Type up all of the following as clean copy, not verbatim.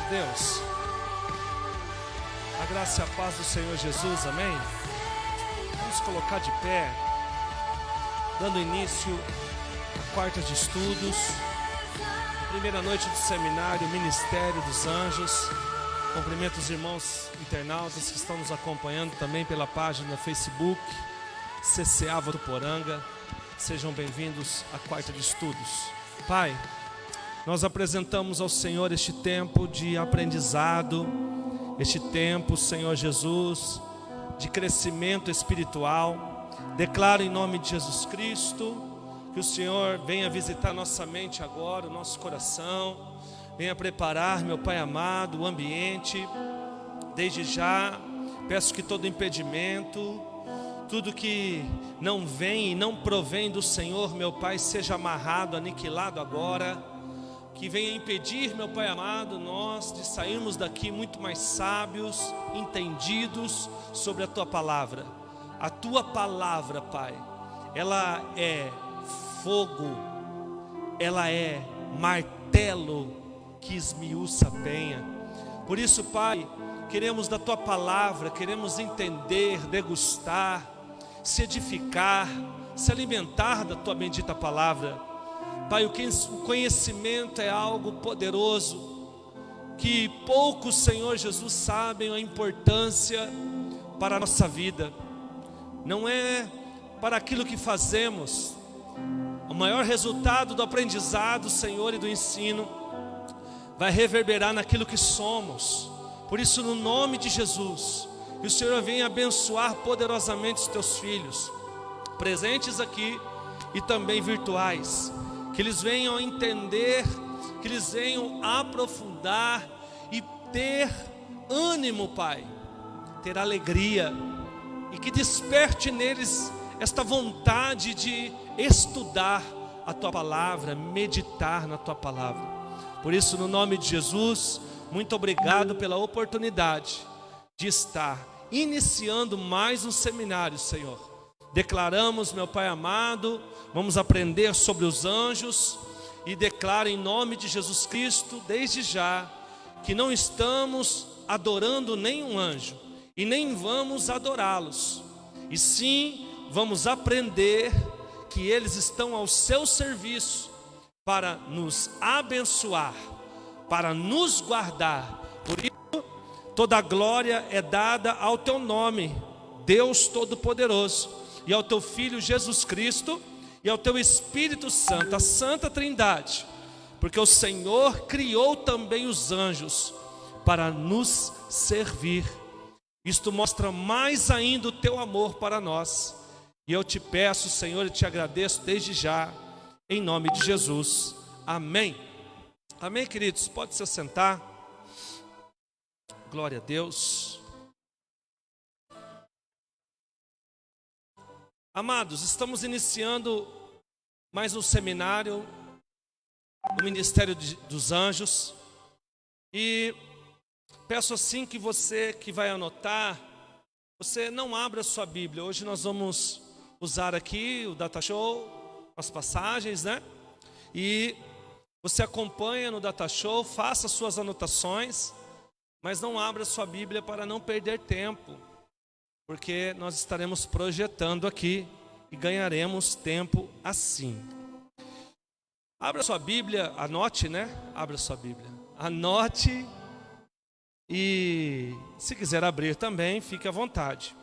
Deus. A graça e a paz do Senhor Jesus, amém? Vamos colocar de pé, dando início à quarta de estudos, primeira noite do seminário Ministério dos Anjos. Cumprimento os irmãos internautas que estão nos acompanhando também pela página Facebook CCA Votuporanga. Sejam bem-vindos à quarta de estudos. Pai, nós apresentamos ao Senhor este tempo de aprendizado, este tempo, Senhor Jesus, de crescimento espiritual. Declaro em nome de Jesus Cristo que o Senhor venha visitar nossa mente agora, o nosso coração, venha preparar, meu Pai amado, o ambiente. Desde já, peço que todo impedimento, tudo que não vem e não provém do Senhor, meu Pai, seja amarrado, aniquilado agora. Que venha impedir, meu Pai amado, nós de sairmos daqui muito mais sábios, entendidos sobre a Tua Palavra. A Tua Palavra, Pai, ela é fogo, ela é martelo que esmiuça a penha. Por isso, Pai, queremos da Tua Palavra, queremos entender, degustar, se edificar, se alimentar da Tua bendita Palavra. Pai, o conhecimento é algo poderoso, que poucos, Senhor Jesus, sabem a importância para a nossa vida. Não é para aquilo que fazemos. O maior resultado do aprendizado, Senhor, e do ensino vai reverberar naquilo que somos. Por isso, no nome de Jesus, que o Senhor venha abençoar poderosamente os Teus filhos, presentes aqui e também virtuais. Que eles venham entender, que eles venham aprofundar e ter ânimo, Pai, ter alegria, e que desperte neles esta vontade de estudar a Tua Palavra, meditar na Tua Palavra. Por isso, no nome de Jesus, muito obrigado pela oportunidade de estar iniciando mais um seminário, Senhor. Declaramos, meu Pai amado, vamos aprender sobre os anjos, e declaro em nome de Jesus Cristo, desde já, que não estamos adorando nenhum anjo, e nem vamos adorá-los, e sim vamos aprender que eles estão ao seu serviço para nos abençoar, para nos guardar. Por isso, toda a glória é dada ao Teu nome, Deus Todo-Poderoso, e ao Teu Filho Jesus Cristo, e ao Teu Espírito Santo, a Santa Trindade, porque o Senhor criou também os anjos para nos servir. Isto mostra mais ainda o Teu amor para nós, e eu te peço, Senhor, e te agradeço desde já, em nome de Jesus, amém. Amém, queridos, pode se assentar. Glória a Deus. Amados, estamos iniciando mais um seminário do Ministério dos Anjos, e peço assim que você que vai anotar, você não abra a sua Bíblia. Hoje nós vamos usar aqui o Data Show, as passagens, né? E você acompanha no Data Show, faça suas anotações, mas não abra a sua Bíblia para não perder tempo, porque nós estaremos projetando aqui e ganharemos tempo assim. Abra sua Bíblia, anote, né? Abra sua Bíblia, anote, e se quiser abrir também, fique à vontade.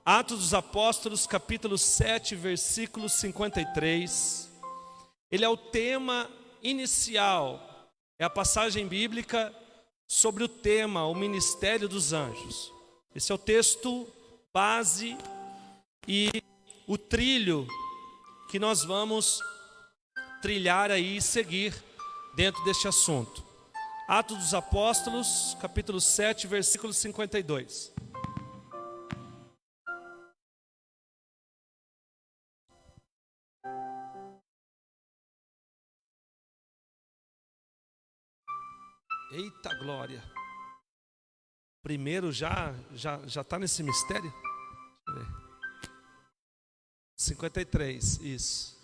Atos dos Apóstolos, capítulo 7, versículo 53. Ele é o tema inicial, é a passagem bíblica sobre o tema, o ministério dos anjos. Esse é o texto base e o trilho que nós vamos trilhar aí e seguir dentro deste assunto. Atos dos Apóstolos, capítulo 7, versículo 52. Eita glória! Primeiro já está nesse mistério? Deixa eu ver. 53, isso.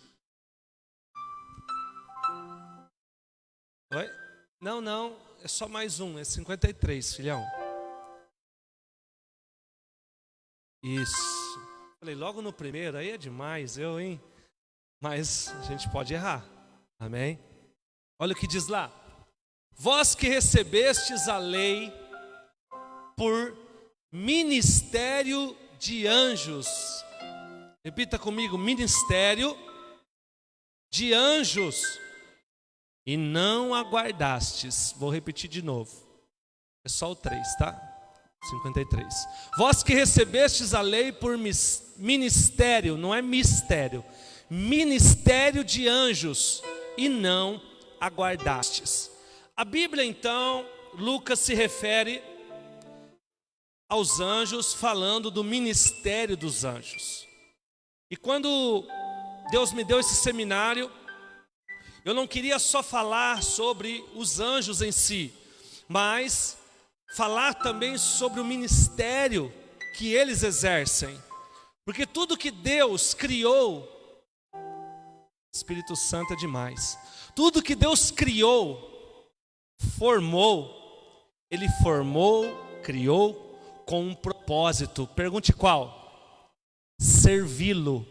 Oi? Não, é só mais um, é 53, filhão. Isso. Falei, logo no primeiro, aí é demais, hein? Mas a gente pode errar. Amém? Olha o que diz lá. Vós que recebestes a lei por ministério de anjos. Repita comigo, ministério de anjos. E não aguardastes. Vou repetir de novo. É só o 3, tá? 53. Vós que recebestes a lei por ministério, não é mistério. Ministério de anjos. E não aguardastes. A Bíblia, então, Lucas se refere aos anjos, falando do ministério dos anjos. E quando Deus me deu esse seminário, eu não queria só falar sobre os anjos em si, mas falar também sobre o ministério que eles exercem. Porque tudo que Deus criou, Espírito Santo é demais. Tudo que Deus criou, formou, Ele formou, criou com um propósito. Pergunte qual? Servi-lo.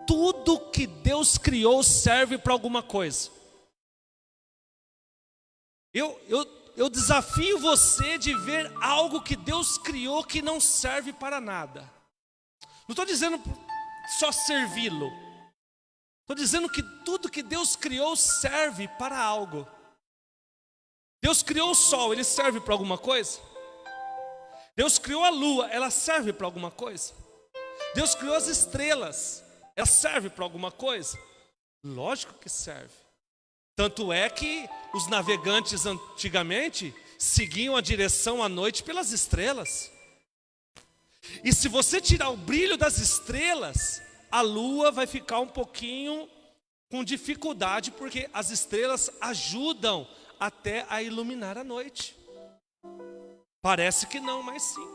Tudo que Deus criou serve para alguma coisa. Eu desafio você de ver algo que Deus criou que não serve para nada. Não estou dizendo só servi-lo. Estou dizendo que tudo que Deus criou serve para algo. Deus criou o sol, ele serve para alguma coisa? Deus criou a lua, ela serve para alguma coisa? Deus criou as estrelas, ela serve para alguma coisa? Lógico que serve. Tanto é que os navegantes antigamente seguiam a direção à noite pelas estrelas. E se você tirar o brilho das estrelas, a lua vai ficar um pouquinho com dificuldade, porque as estrelas ajudam até a iluminar a noite. Parece que não, mas sim.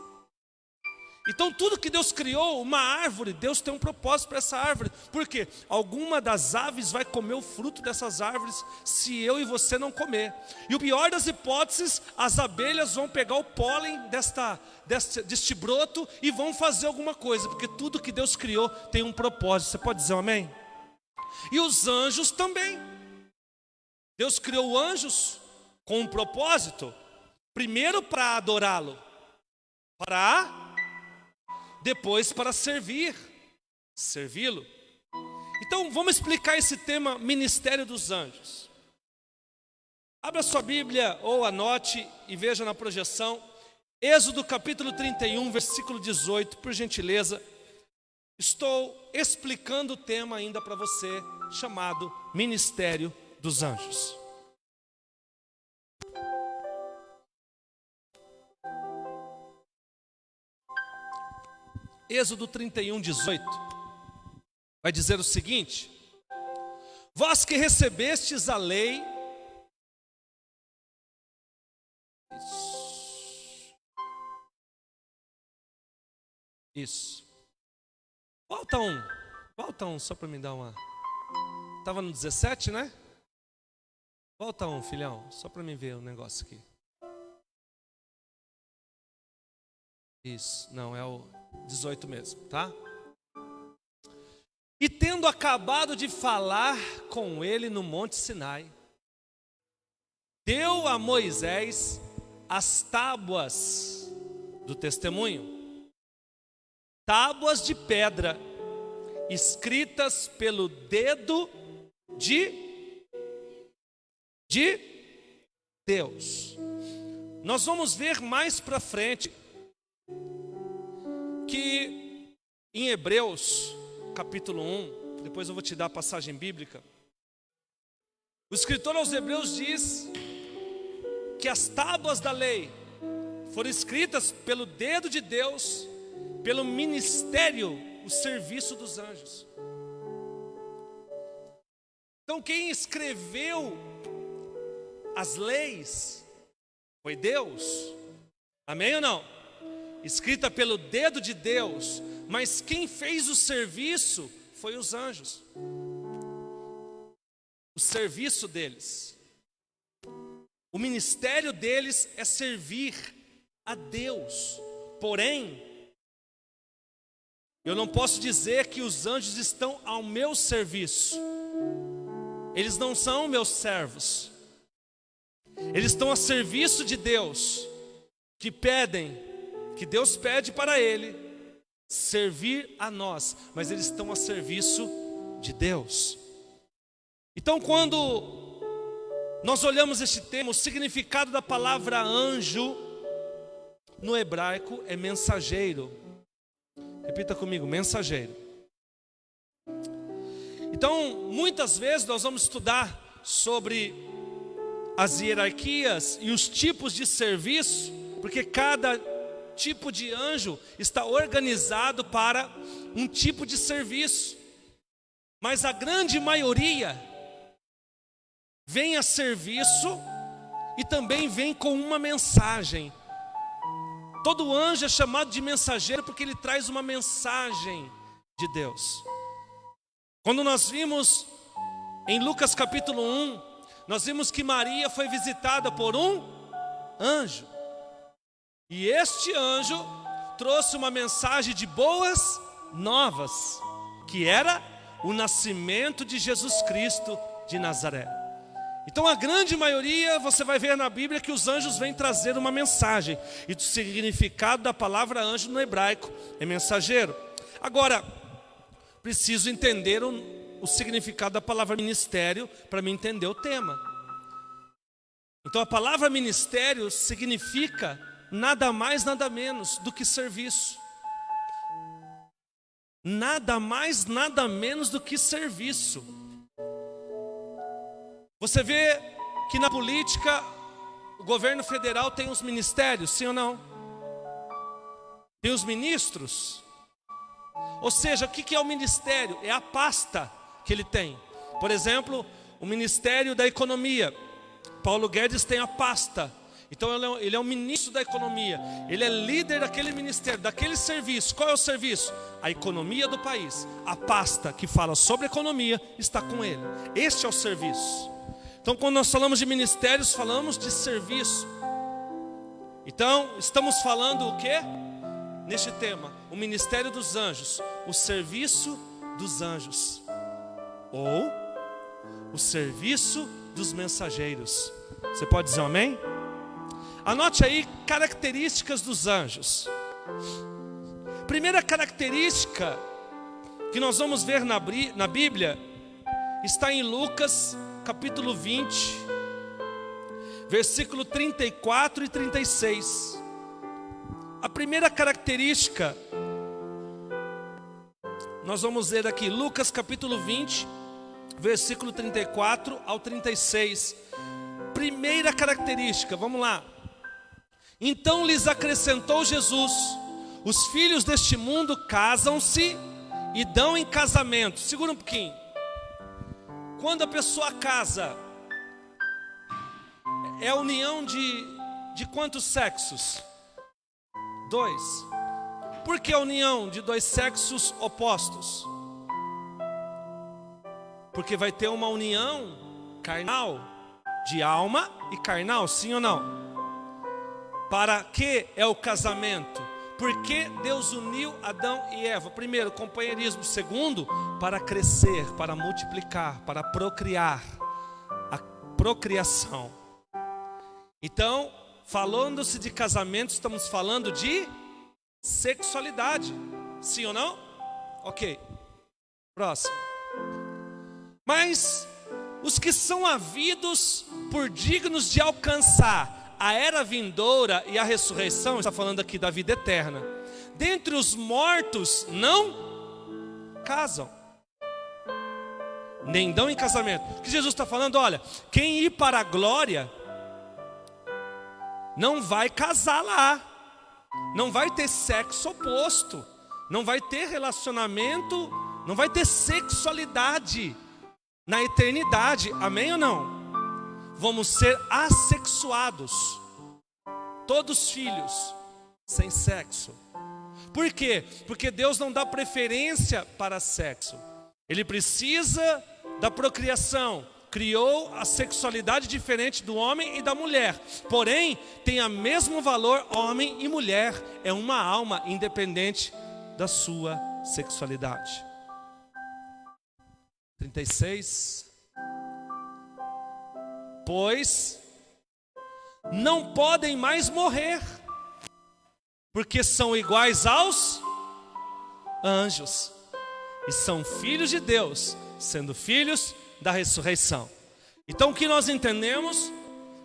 Então tudo que Deus criou, uma árvore, Deus tem um propósito para essa árvore. Por quê? Alguma das aves vai comer o fruto dessas árvores se eu e você não comer. E o pior das hipóteses, as abelhas vão pegar o pólen deste broto e vão fazer alguma coisa. Porque tudo que Deus criou tem um propósito. Você pode dizer um amém? E os anjos também. Deus criou anjos com um propósito. Primeiro para adorá-lo, depois para servi-lo. Então vamos explicar esse tema, ministério dos anjos. Abra sua Bíblia ou anote e veja na projeção, Êxodo capítulo 31, versículo 18, por gentileza. Estou explicando o tema ainda para você, chamado ministério dos anjos. Êxodo 31, 18, vai dizer o seguinte: vós que recebestes a lei, isso, volta um, só para me dar uma, estava no 17, né? Volta um, filhão, só para me ver o negócio aqui. Isso, não, é o 18 mesmo, tá? E tendo acabado de falar com ele no Monte Sinai, deu a Moisés as tábuas do testemunho, tábuas de pedra, escritas pelo dedo de Deus. Nós vamos ver mais para frente que em Hebreus capítulo 1, depois eu vou te dar a passagem bíblica, o escritor aos Hebreus diz que as tábuas da lei foram escritas pelo dedo de Deus, pelo ministério, o serviço dos anjos. Então quem escreveu as leis foi Deus, amém ou não? Escrita pelo dedo de Deus, mas quem fez o serviço foi os anjos. O serviço deles. O ministério deles é servir a Deus. Porém, eu não posso dizer que os anjos estão ao meu serviço. Eles não são meus servos. Eles estão a serviço de Deus, que Deus pede para ele servir a nós, mas eles estão a serviço de Deus. Então, quando nós olhamos este tema, o significado da palavra anjo no hebraico é mensageiro. Repita comigo, mensageiro. Então, muitas vezes nós vamos estudar sobre as hierarquias e os tipos de serviço, porque cada tipo de anjo está organizado para um tipo de serviço. Mas a grande maioria vem a serviço e também vem com uma mensagem. Todo anjo é chamado de mensageiro porque ele traz uma mensagem de Deus. Quando nós vimos em Lucas capítulo 1, nós vimos que Maria foi visitada por um anjo. E este anjo trouxe uma mensagem de boas novas, que era o nascimento de Jesus Cristo de Nazaré. Então a grande maioria, você vai ver na Bíblia que os anjos vêm trazer uma mensagem. E o significado da palavra anjo no hebraico é mensageiro. Agora, preciso entender o significado da palavra ministério para me entender o tema. Então a palavra ministério significa nada mais, nada menos do que serviço. Nada mais, nada menos do que serviço. Você vê que na política o governo federal tem os ministérios, sim ou não? Tem os ministros. Ou seja, o que é o ministério? É a pasta que ele tem. Por exemplo, o Ministério da Economia. Paulo Guedes tem a pasta. Então ele é o ministro da economia. Ele é líder daquele ministério, daquele serviço. Qual é o serviço? A economia do país. A pasta que fala sobre economia está com ele. Este é o serviço. Então quando nós falamos de ministérios, falamos de serviço. Então estamos falando o quê? Neste tema, o ministério dos anjos, o serviço dos anjos, ou o serviço dos mensageiros. Você pode dizer um amém? Anote aí características dos anjos. Primeira característica que nós vamos ver na Bíblia está em Lucas capítulo 20, versículo 34 e 36. A primeira característica, nós vamos ver aqui, Lucas capítulo 20, versículo 34 ao 36. Primeira característica, vamos lá. Então lhes acrescentou Jesus: os filhos deste mundo casam-se e dão em casamento. Segura um pouquinho. Quando a pessoa casa, é a união de quantos sexos? 2. Por que a união de dois sexos opostos? Porque vai ter uma união carnal, de alma e carnal, sim ou não? Para que é o casamento? Por que Deus uniu Adão e Eva? Primeiro, companheirismo. Segundo, para crescer, para multiplicar, para procriar. A procriação. Então, falando-se de casamento, estamos falando de sexualidade. Sim ou não? Ok. Próximo. Mas os que são havidos por dignos de alcançar a era vindoura e a ressurreição, está falando aqui da vida eterna, dentre os mortos não casam, nem dão em casamento. O que Jesus está falando? Olha, quem ir para a glória não vai casar lá, não vai ter sexo oposto, não vai ter relacionamento, não vai ter sexualidade na eternidade, amém ou não? Vamos ser assexuados, todos filhos, sem sexo. Por quê? Porque Deus não dá preferência para sexo. Ele precisa da procriação, criou a sexualidade diferente do homem e da mulher. Porém, tem o mesmo valor homem e mulher. É uma alma independente da sua sexualidade. 36. Pois não podem mais morrer, porque são iguais aos anjos, e são filhos de Deus, sendo filhos da ressurreição. Então o que nós entendemos?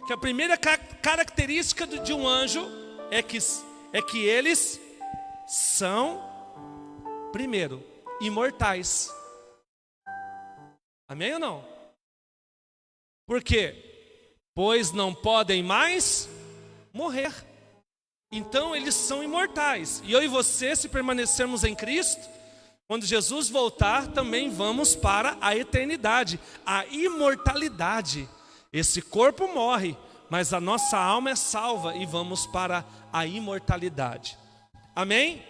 Que a primeira característica de um anjo é que eles são, primeiro, imortais. Amém ou não? Por quê? Pois não podem mais morrer. Então eles são imortais. E eu e você, se permanecermos em Cristo, quando Jesus voltar, também vamos para a eternidade, a imortalidade. Esse corpo morre, mas a nossa alma é salva e vamos para a imortalidade. Amém?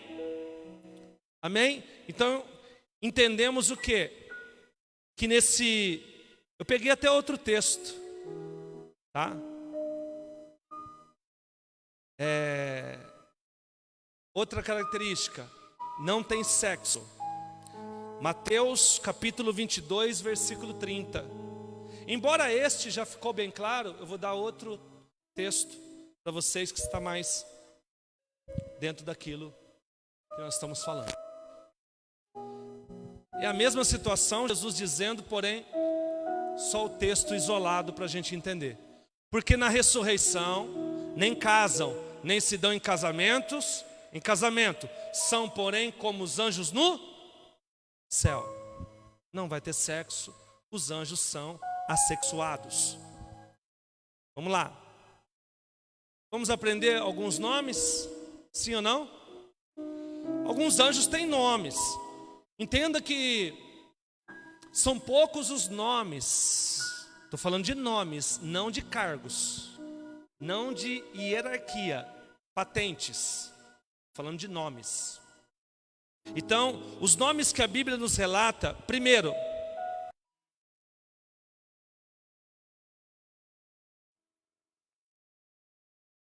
Amém? Então, entendemos o quê? Que eu peguei até outro texto, tá? Outra característica, não tem sexo. Mateus capítulo 22, versículo 30. Embora este já ficou bem claro, eu vou dar outro texto para vocês que está mais dentro daquilo que nós estamos falando. É a mesma situação, Jesus dizendo, porém, só o texto isolado para a gente entender. Porque na ressurreição, nem casam, nem se dão em casamento, são, porém, como os anjos no céu. Não vai ter sexo, os anjos são assexuados. Vamos lá. Vamos aprender alguns nomes? Sim ou não? Alguns anjos têm nomes. Entenda que são poucos os nomes. Estou falando de nomes, não de cargos, não de hierarquia, patentes. Falando de nomes. Então, os nomes que a Bíblia nos relata, primeiro,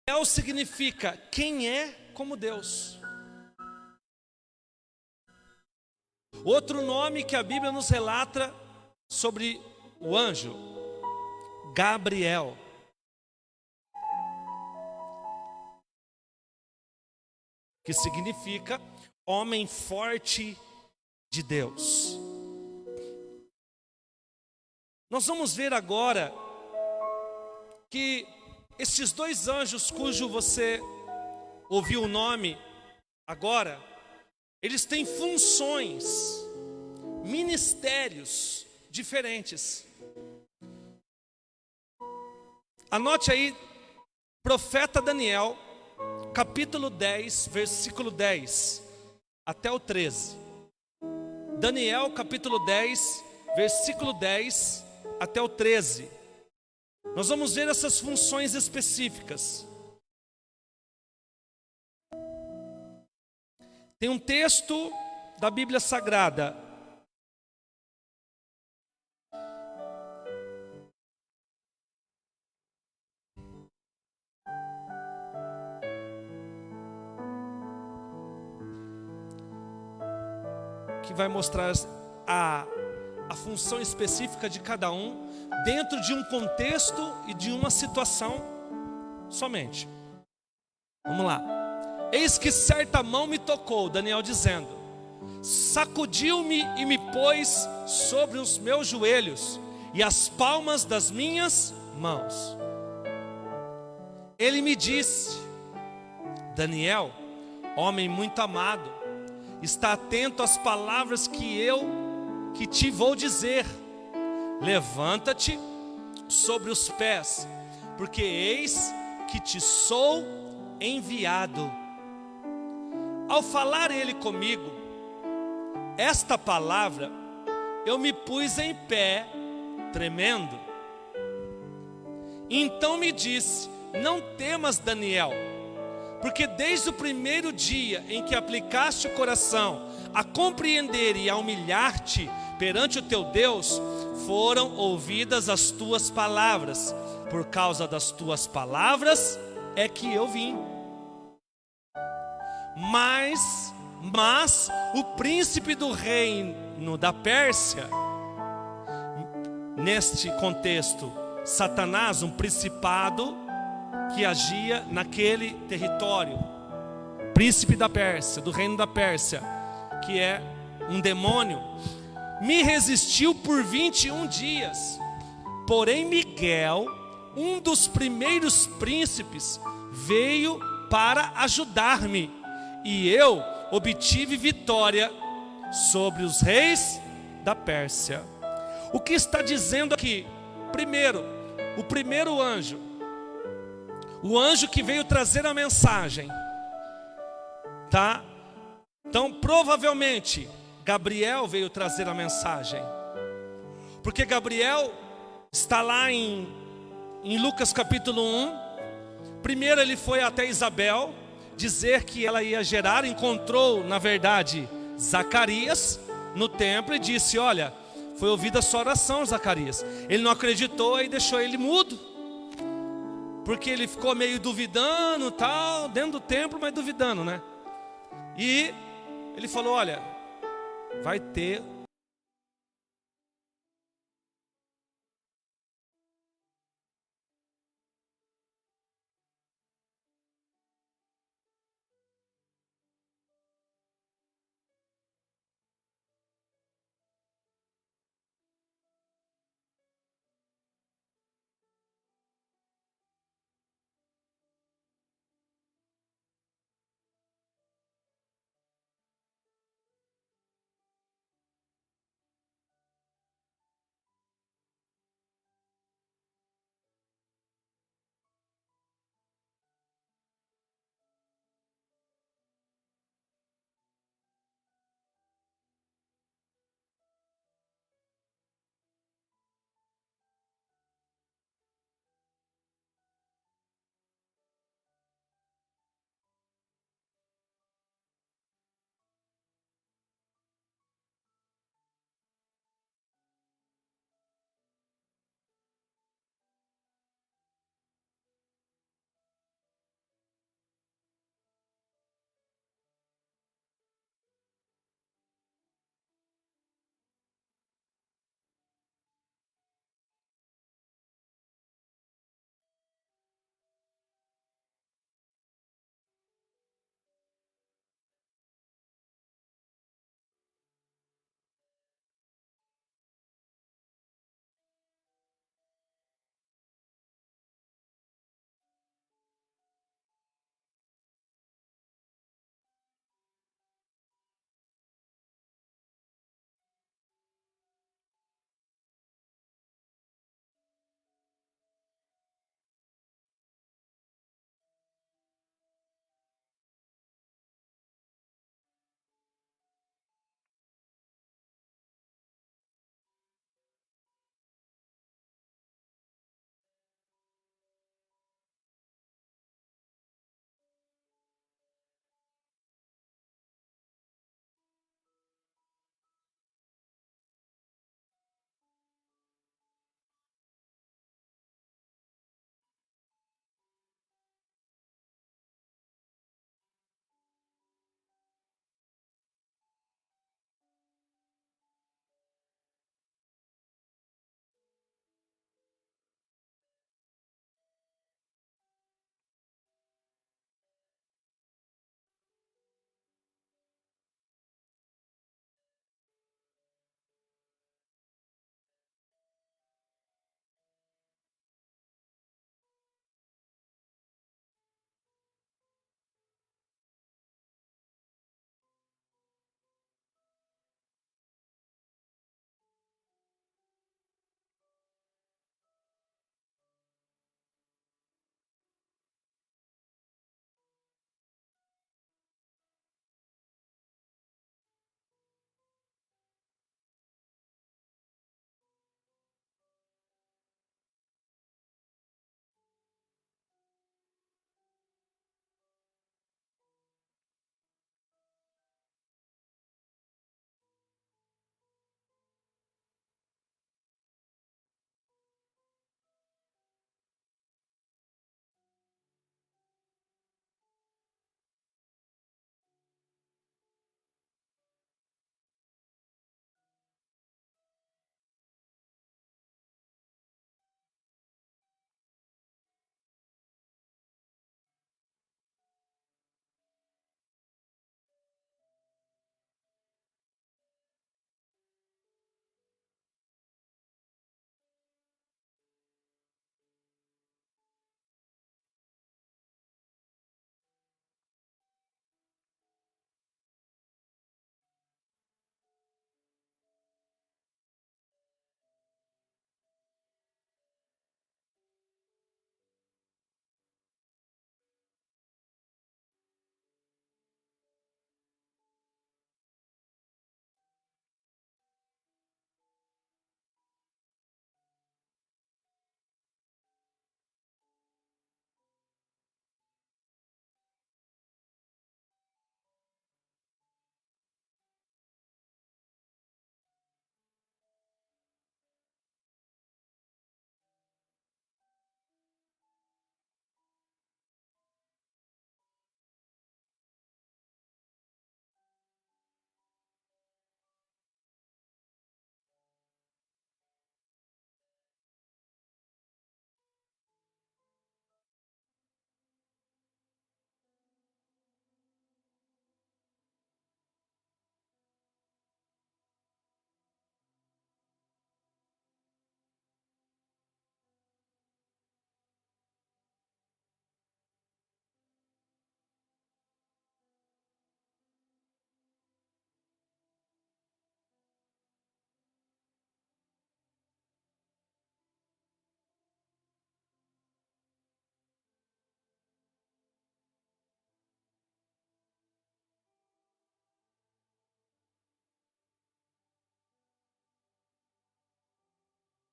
El significa quem é como Deus. Outro nome que a Bíblia nos relata sobre o anjo, Gabriel. Que significa homem forte de Deus. Nós vamos ver agora que estes dois anjos cujo você ouviu o nome agora, eles têm funções, ministérios diferentes. Anote aí, profeta Daniel, capítulo 10, versículo 10 até o 13. Daniel, capítulo 10, versículo 10 até o 13. Nós vamos ver essas funções específicas. Tem um texto da Bíblia Sagrada. Que vai mostrar a função específica de cada um dentro de um contexto e de uma situação somente. Vamos lá. Eis que certa mão me tocou, Daniel dizendo, sacudiu-me e me pôs sobre os meus joelhos e as palmas das minhas mãos. Ele me disse, Daniel, homem muito amado, está atento às palavras que te vou dizer. Levanta-te sobre os pés, porque eis que te sou enviado. Ao falar ele comigo esta palavra, eu me pus em pé, tremendo. Então me disse, não temas, Daniel, porque desde o primeiro dia em que aplicaste o coração a compreender e a humilhar-te perante o teu Deus, foram ouvidas as tuas palavras. Por causa das tuas palavras é que eu vim. Mas o príncipe do reino da Pérsia, neste contexto, Satanás, um principado que agia naquele território, príncipe da Pérsia, do reino da Pérsia, que é um demônio, me resistiu por 21 dias. Porém Miguel, um dos primeiros príncipes, veio para ajudar-me, e eu obtive vitória sobre os reis da Pérsia. O que está dizendo aqui? Primeiro, o primeiro anjo, o anjo que veio trazer a mensagem, tá? Então provavelmente Gabriel veio trazer a mensagem, porque Gabriel está lá em Lucas capítulo 1. Primeiro ele foi até Isabel dizer que ela ia gerar, encontrou na verdade Zacarias no templo e disse: olha, foi ouvida a sua oração, Zacarias. Ele não acreditou e deixou ele mudo, porque ele ficou meio duvidando, tal, dentro do templo, mas duvidando, né? E ele falou: olha, vai ter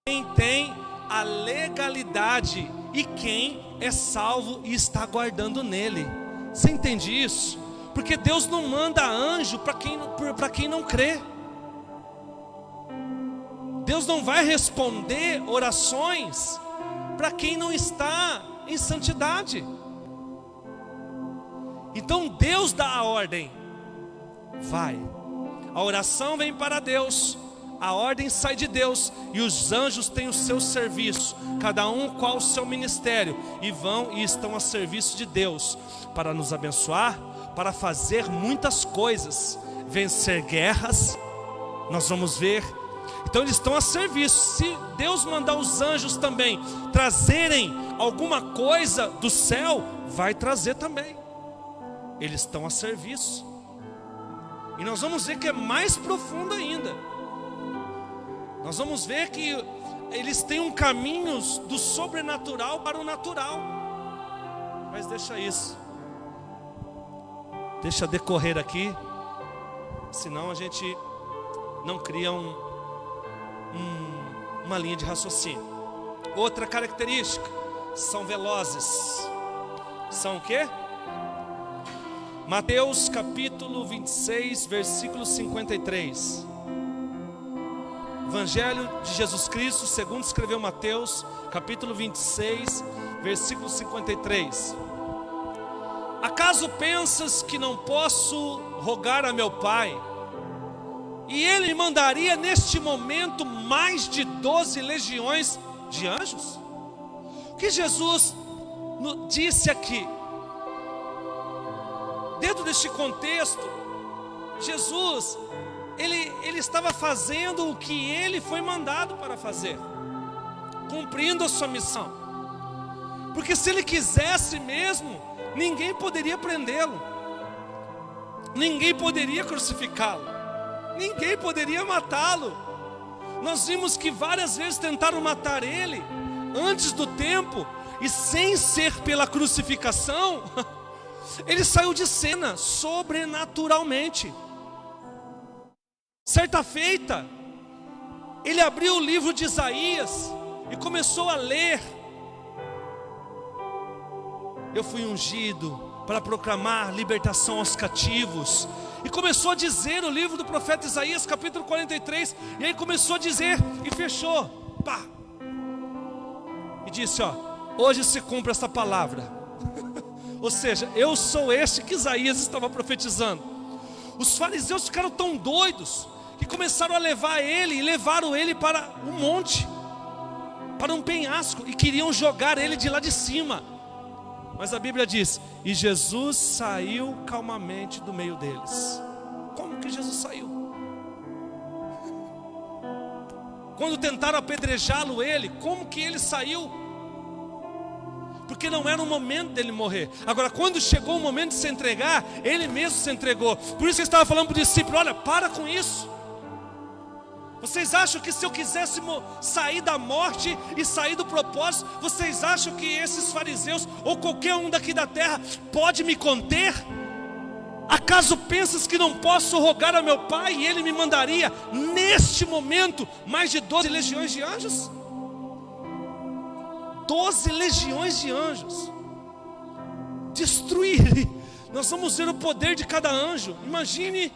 quem tem a legalidade e quem é salvo e está guardando nele. Você entende isso? Porque Deus não manda anjo para quem não crê. Deus não vai responder orações para quem não está em santidade. Então Deus dá a ordem, vai. A oração vem para Deus, a ordem sai de Deus, e os anjos têm o seu serviço, cada um qual o seu ministério, e vão e estão a serviço de Deus, para nos abençoar, para fazer muitas coisas, vencer guerras, nós vamos ver. Então eles estão a serviço. Se Deus mandar os anjos também trazerem alguma coisa do céu, vai trazer também. Eles estão a serviço. E nós vamos ver que é mais profundo ainda. Nós vamos ver que eles têm um caminho do sobrenatural para o natural. Mas deixa isso. Deixa decorrer aqui. Senão a gente não cria uma linha de raciocínio. Outra característica, são velozes. São o quê? Mateus capítulo 26, versículo 53. Evangelho de Jesus Cristo, segundo escreveu Mateus, capítulo 26, versículo 53. Acaso pensas que não posso rogar a meu Pai, e Ele mandaria neste momento mais de 12 legiões de anjos? O que Jesus disse aqui? Dentro deste contexto, Jesus, ele estava fazendo o que ele foi mandado para fazer, cumprindo a sua missão. Porque se ele quisesse mesmo, ninguém poderia prendê-lo, ninguém poderia crucificá-lo, ninguém poderia matá-lo. Nós vimos que várias vezes tentaram matar ele antes do tempo, e sem ser pela crucificação, ele saiu de cena sobrenaturalmente. Certa feita, ele abriu o livro de Isaías e começou a ler. Eu fui ungido para proclamar libertação aos cativos. E começou a dizer o livro do profeta Isaías, capítulo 43. E aí começou a dizer e fechou. Pá. E disse, hoje se cumpre essa palavra. Ou seja, eu sou este que Isaías estava profetizando. Os fariseus ficaram tão doidos que começaram a levar ele, e levaram ele para um monte, para um penhasco, e queriam jogar ele de lá de cima. Mas a Bíblia diz, e Jesus saiu calmamente do meio deles. Como que Jesus saiu? Quando tentaram apedrejá-lo como que ele saiu? Porque não era o momento dele morrer. Agora, quando chegou o momento de se entregar, ele mesmo se entregou. Por isso ele estava falando para o discípulo, olha, para com isso. Vocês acham que se eu quisesse sair da morte e sair do propósito, vocês acham que esses fariseus ou qualquer um daqui da terra pode me conter? Acaso pensas que não posso rogar a meu Pai e Ele me mandaria neste momento mais de 12 legiões de anjos? 12 legiões de anjos. Destruir. Nós vamos ver o poder de cada anjo. Imagine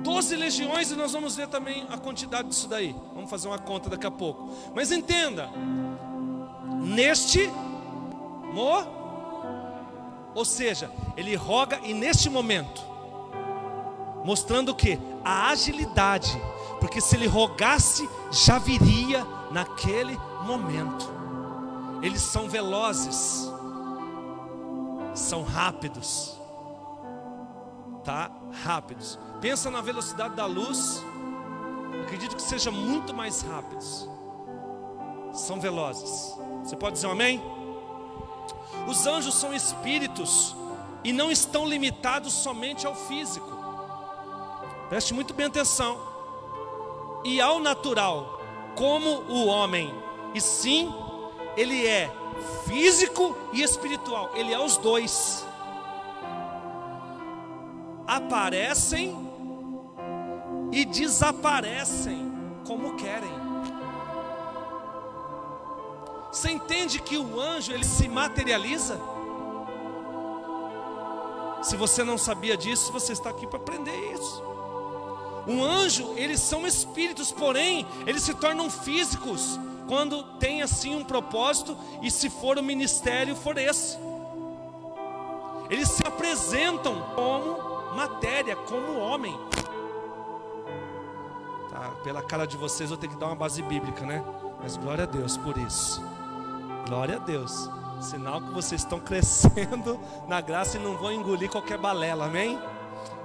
12 legiões, e nós vamos ver também a quantidade disso daí. Vamos fazer uma conta daqui a pouco. Mas entenda, ou seja, ele roga e neste momento, mostrando o que? A agilidade. Porque se ele rogasse, já viria naquele momento. Eles são velozes, são rápidos, tá? Rápidos. Pensa na velocidade da luz. Acredito que seja muito mais rápidos. São velozes. Você pode dizer um amém? Os anjos são espíritos e não estão limitados somente ao físico. Preste muito bem atenção. E ao natural, como o homem. E sim, ele é físico e espiritual. Ele é os dois. Aparecem e desaparecem como querem. Você entende que o anjo, ele se materializa? Se você não sabia disso, você está aqui para aprender isso. Um anjo, eles são espíritos, porém, eles se tornam físicos quando tem assim um propósito, e se for o ministério, for esse. Eles se apresentam como matéria, como homem. Tá, pela cara de vocês eu tenho que dar uma base bíblica, né? Mas glória a Deus por isso. Glória a Deus. Sinal que vocês estão crescendo na graça e não vão engolir qualquer balela, amém?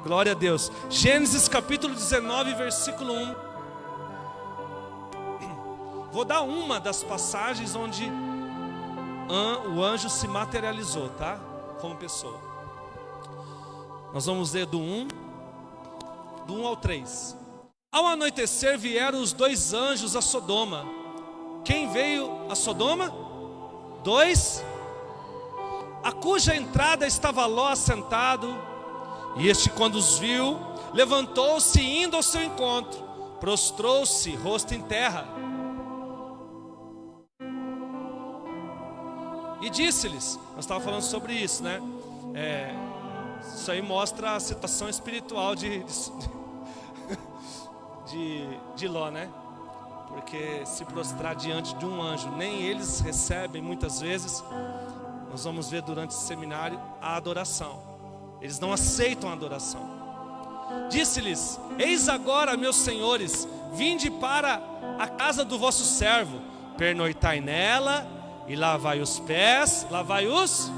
Glória a Deus. Gênesis capítulo 19, versículo 1. Vou dar uma das passagens onde o anjo se materializou, tá? Como pessoa. Nós vamos ler do 1 ao 3. Ao anoitecer vieram os 2 anjos a Sodoma. Quem veio a Sodoma? 2, a cuja entrada estava Ló assentado, e este, quando os viu, levantou-se indo ao seu encontro, prostrou-se, rosto em terra, e disse-lhes, nós estávamos falando sobre isso, né? Isso aí mostra a situação espiritual de Ló, né? Porque se prostrar diante de um anjo, nem eles recebem muitas vezes. Nós vamos ver durante esse seminário a adoração. Eles não aceitam a adoração. Disse-lhes: eis agora, meus senhores, vinde para a casa do vosso servo, pernoitai nela, e lavai os pés, lavai os...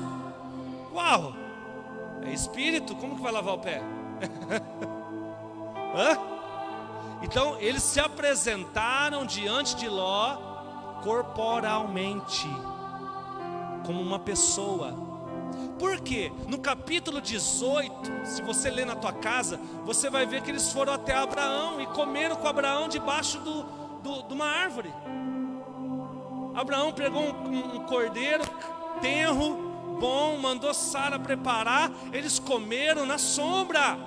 Uau! É espírito, como que vai lavar o pé? Hã? Então eles se apresentaram diante de Ló corporalmente, como uma pessoa. Por quê? No capítulo 18, se você ler na tua casa, você vai ver que eles foram até Abraão e comeram com Abraão debaixo de uma árvore. Abraão pegou um cordeiro tenro, bom, mandou Sara preparar, eles comeram na sombra.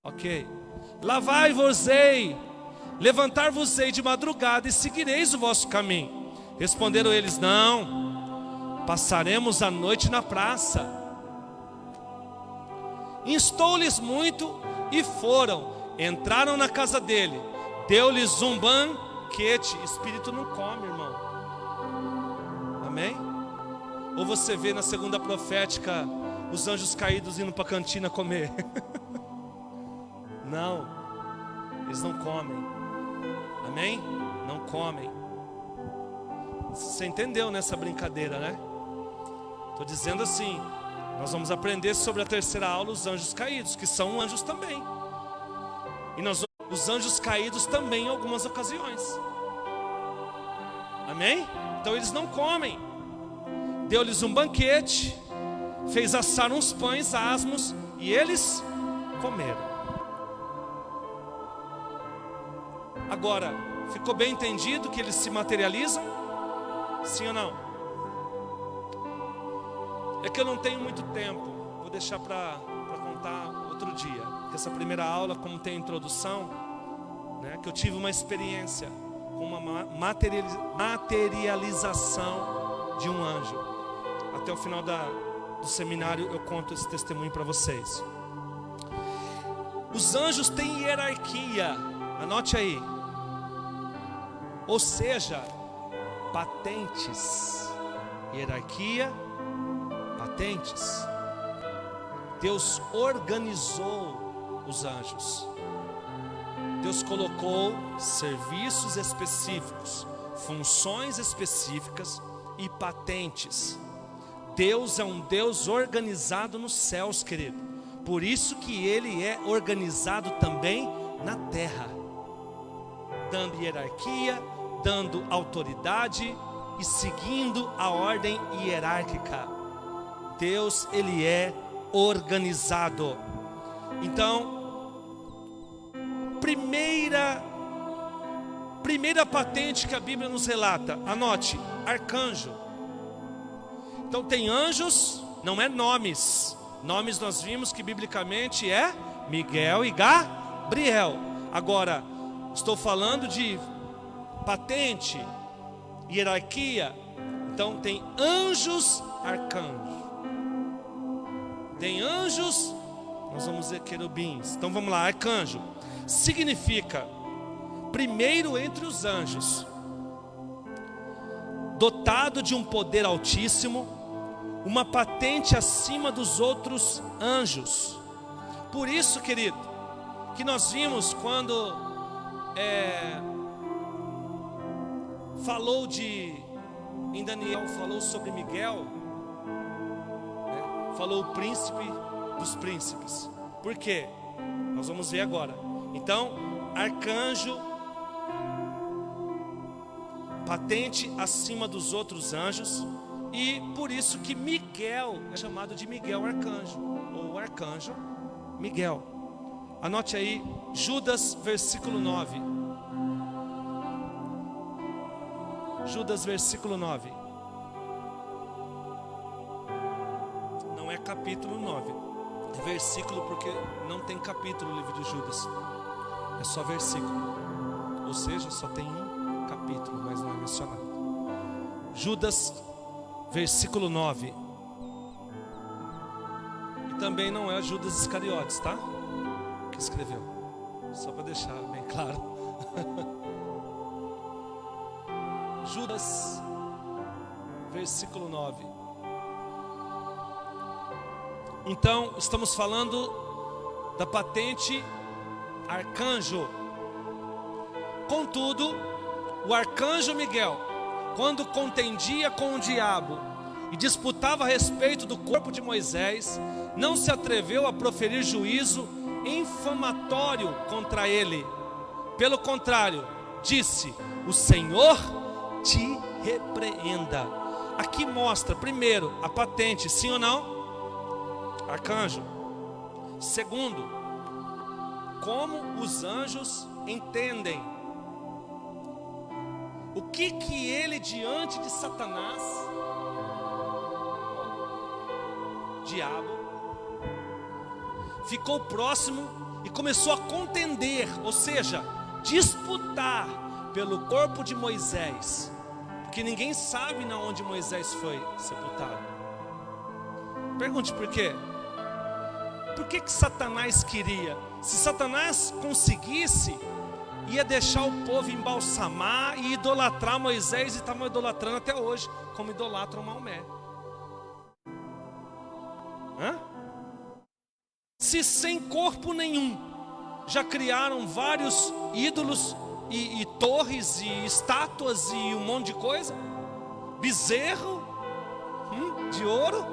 Ok. Lavai-vos-ei, levantar-vos-ei de madrugada e seguireis o vosso caminho. Responderam eles: não, passaremos a noite na praça. Instou-lhes muito e foram, entraram na casa dele, deu-lhes um banquete. Espírito não come, irmão. Amém? Ou você vê na segunda profética os anjos caídos indo para a cantina comer? Não, eles não comem. Amém? Não comem. Você entendeu nessa brincadeira, né? Estou dizendo assim, nós vamos aprender sobre a terceira aula os anjos caídos, que são anjos também. E nós os anjos caídos também em algumas ocasiões. Amém? Então eles não comem. Deu-lhes um banquete, fez assar uns pães asmos e eles comeram. Agora, ficou bem entendido que eles se materializam? Sim ou não? É que eu não tenho muito tempo, vou deixar para contar outro dia. Porque essa primeira aula, como tem a introdução, né, que eu tive uma experiência com uma materialização de um anjo. Até o final do seminário eu conto esse testemunho para vocês. Os anjos têm hierarquia, anote aí. Ou seja, patentes. Hierarquia, patentes. Deus organizou os anjos. Deus colocou serviços específicos, funções específicas e patentes. Deus é um Deus organizado nos céus, querido. Por isso que Ele é organizado também na terra, dando hierarquia, dando autoridade e seguindo a ordem hierárquica. Deus, Ele é organizado. Então, primeira patente que a Bíblia nos relata, anote, arcanjo. Então tem anjos, não é nomes. Nomes nós vimos que biblicamente é Miguel e Gabriel. Agora, estou falando de patente, hierarquia. Então tem anjos, arcanjos. Tem anjos, nós vamos ver querubins. Então vamos lá, arcanjo significa primeiro entre os anjos, dotado de um poder altíssimo, uma patente acima dos outros anjos. Por isso, querido, que nós vimos quando falou em Daniel, falou sobre Miguel, falou o príncipe dos príncipes. Por quê? Nós vamos ver agora. Então, arcanjo, patente acima dos outros anjos. E por isso que Miguel é chamado de Miguel arcanjo, ou arcanjo Miguel. Anote aí, Judas versículo 9. Judas versículo 9. Não é capítulo 9, é versículo, porque não tem capítulo no livro de Judas, é só versículo. Ou seja, só tem um capítulo, mas não é mencionado. Judas versículo 9. E também não é Judas Iscariotes, tá? Que escreveu. Só para deixar bem claro. Judas versículo 9. Então, estamos falando da patente arcanjo. Contudo, o arcanjo Miguel, quando contendia com o diabo e disputava a respeito do corpo de Moisés, não se atreveu a proferir juízo infamatório contra ele. Pelo contrário, disse: o Senhor te repreenda. Aqui mostra, primeiro, a patente, sim ou não? Arcanjo. Segundo, como os anjos entendem. O que ele diante de Satanás, diabo, ficou próximo e começou a contender, ou seja, disputar pelo corpo de Moisés, porque ninguém sabe na onde Moisés foi sepultado. Pergunte por quê? Por que Satanás queria? Se Satanás conseguisse, ia deixar o povo embalsamar e idolatrar Moisés, e estavam idolatrando até hoje, como idolatram Maomé. Se sem corpo nenhum já criaram vários ídolos e torres e estátuas e um monte de coisa, bezerro de ouro,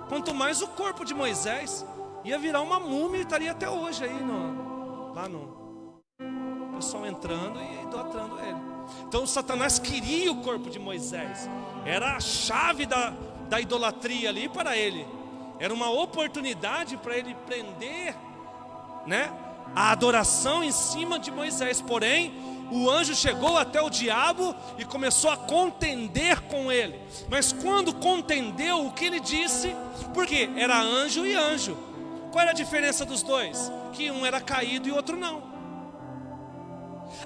quanto mais o corpo de Moisés ia virar uma múmia e estaria até hoje aí lá no pessoal entrando e idolatrando ele. Então Satanás queria o corpo de Moisés, era a chave da idolatria ali para ele, era uma oportunidade para ele prender, a adoração em cima de Moisés. Porém, o anjo chegou até o diabo e começou a contender com ele. Mas quando contendeu, o que ele disse? Porque era anjo e anjo. Qual era a diferença dos dois? Que um era caído e o outro não.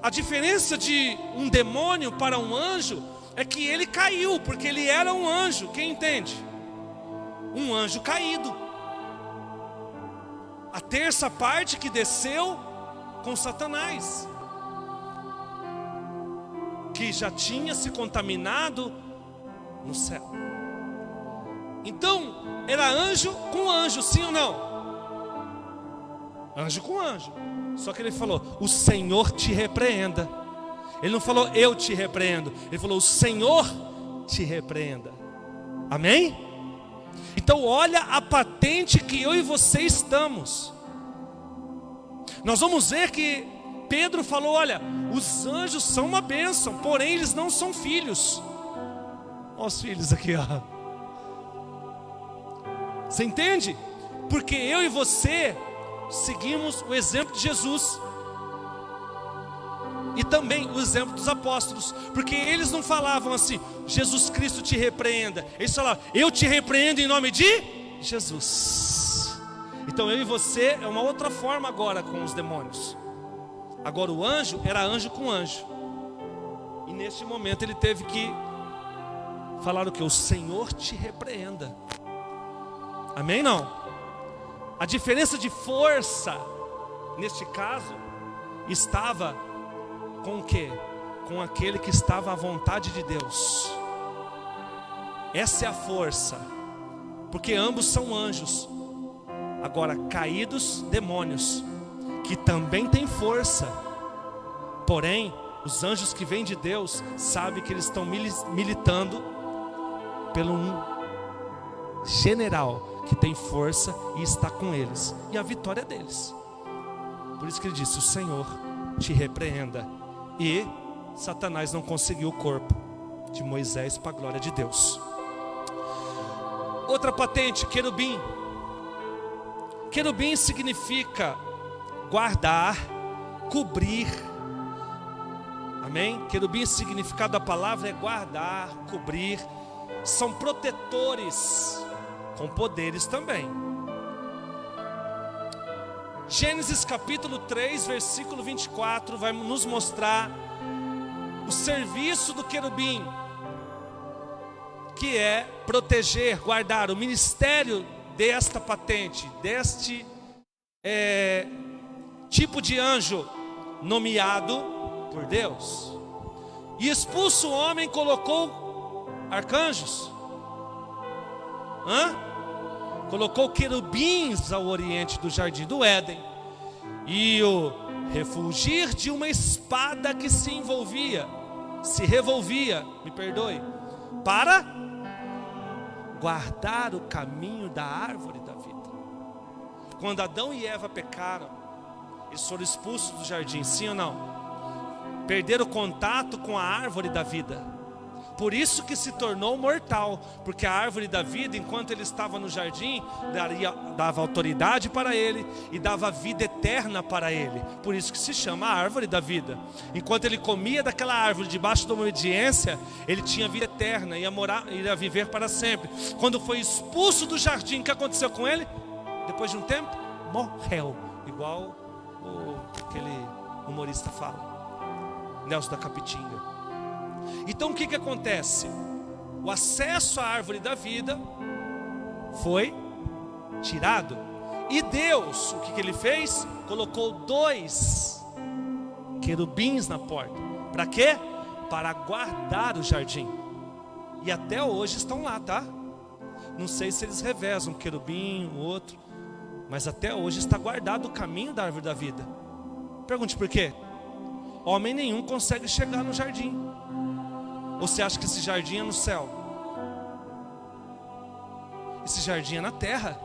A diferença de um demônio para um anjo é que ele caiu, porque ele era um anjo. Quem entende? Um anjo caído. A terça parte que desceu com Satanás, que já tinha se contaminado no céu. Então, era anjo com anjo, sim ou não? Anjo com anjo. Só que ele falou: o Senhor te repreenda. Ele não falou: eu te repreendo. Ele falou: o Senhor te repreenda. Amém? Então olha a patente que eu e você estamos. Nós vamos ver que Pedro falou: olha, os anjos são uma bênção, porém eles não são filhos. Olha os filhos aqui, ó. Você entende? Porque eu e você seguimos o exemplo de Jesus e também o exemplo dos apóstolos, porque eles não falavam assim: Jesus Cristo te repreenda. Eles falavam: eu te repreendo em nome de Jesus. Então eu e você é uma outra forma agora com os demônios. Agora o anjo era anjo com anjo, E neste momento ele teve que falar o que? O Senhor te repreenda. Amém? Não? A diferença de força, neste caso, estava com o quê? Com aquele que estava à vontade de Deus. Essa é a força, porque ambos são anjos, agora caídos demônios, que também têm força. Porém, os anjos que vêm de Deus sabem que eles estão militando pelo um general que tem força e está com eles, e a vitória é deles. Por isso que ele disse: o Senhor te repreenda. E Satanás não conseguiu o corpo de Moisés para a glória de Deus. Outra patente, querubim. Querubim significa guardar, cobrir. Amém? Querubim, significado da palavra é guardar, cobrir. São protetores, com poderes também. Gênesis capítulo 3, versículo 24, vai nos mostrar o serviço do querubim, que é proteger, guardar. O ministério desta patente, deste tipo de anjo nomeado por Deus. E expulso o homem, colocou arcanjos. Colocou querubins ao oriente do jardim do Éden, e o refulgir de uma espada que se revolvia, para guardar o caminho da árvore da vida. Quando Adão e Eva pecaram, eles foram expulsos do jardim, sim ou não? Perderam o contato com a árvore da vida. Por isso que se tornou mortal, porque a árvore da vida, enquanto ele estava no jardim, dava autoridade para ele e dava vida eterna para ele. Por isso que se chama a árvore da vida. Enquanto ele comia daquela árvore debaixo da obediência, ele tinha vida eterna, ia viver para sempre. Quando foi expulso do jardim, o que aconteceu com ele? Depois de um tempo, morreu. Igual aquele humorista fala, Nelson da Capitinga. Então o que acontece? O acesso à árvore da vida foi tirado. E Deus, o que ele fez? Colocou 2 querubins na porta. Para quê? Para guardar o jardim. E até hoje estão lá, tá? Não sei se eles revezam um querubim, o outro, mas até hoje está guardado o caminho da árvore da vida. Pergunte por quê? Homem nenhum consegue chegar no jardim. Ou você acha que esse jardim é no céu? Esse jardim é na terra.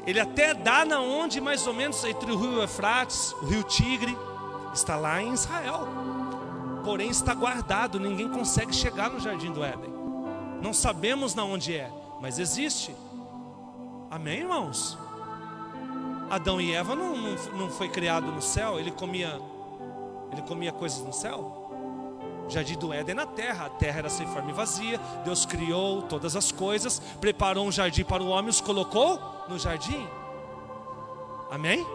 Ele até dá na onde, mais ou menos, entre o rio Eufrates, o rio Tigre, está lá em Israel. Porém está guardado, ninguém consegue chegar no jardim do Éden. Não sabemos na onde é, mas existe. Amém, irmãos? Adão e Eva não foi criado no céu. Ele comia coisas no céu. O jardim do Éden é na terra. A terra era sem forma e vazia. Deus criou todas as coisas, preparou um jardim para o homem, os colocou no jardim. Amém?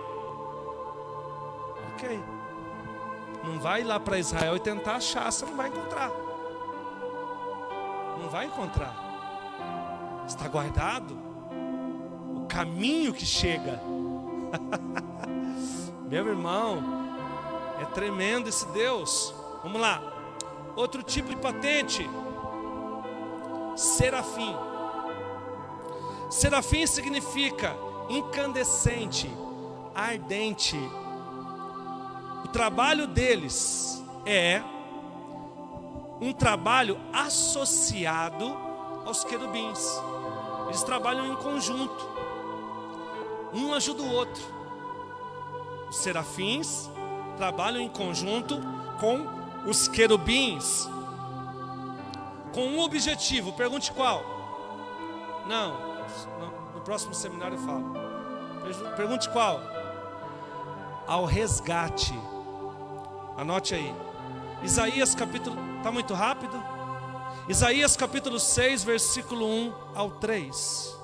Ok. Não vai lá para Israel e tentar achar, você não vai encontrar. Não vai encontrar. Está guardado o caminho que chega. Meu irmão, é tremendo esse Deus. Vamos lá. Outro tipo de patente: serafim. Serafim significa incandescente, ardente. O trabalho deles é um trabalho associado aos querubins. Eles trabalham em conjunto, um ajuda o outro. Os serafins trabalham em conjunto com os querubins, com um objetivo. Pergunte qual? Não, no próximo seminário eu falo. Pergunte qual? Ao resgate. Anote aí. Isaías capítulo... Está muito rápido? Isaías capítulo 6, versículo 1 ao 3.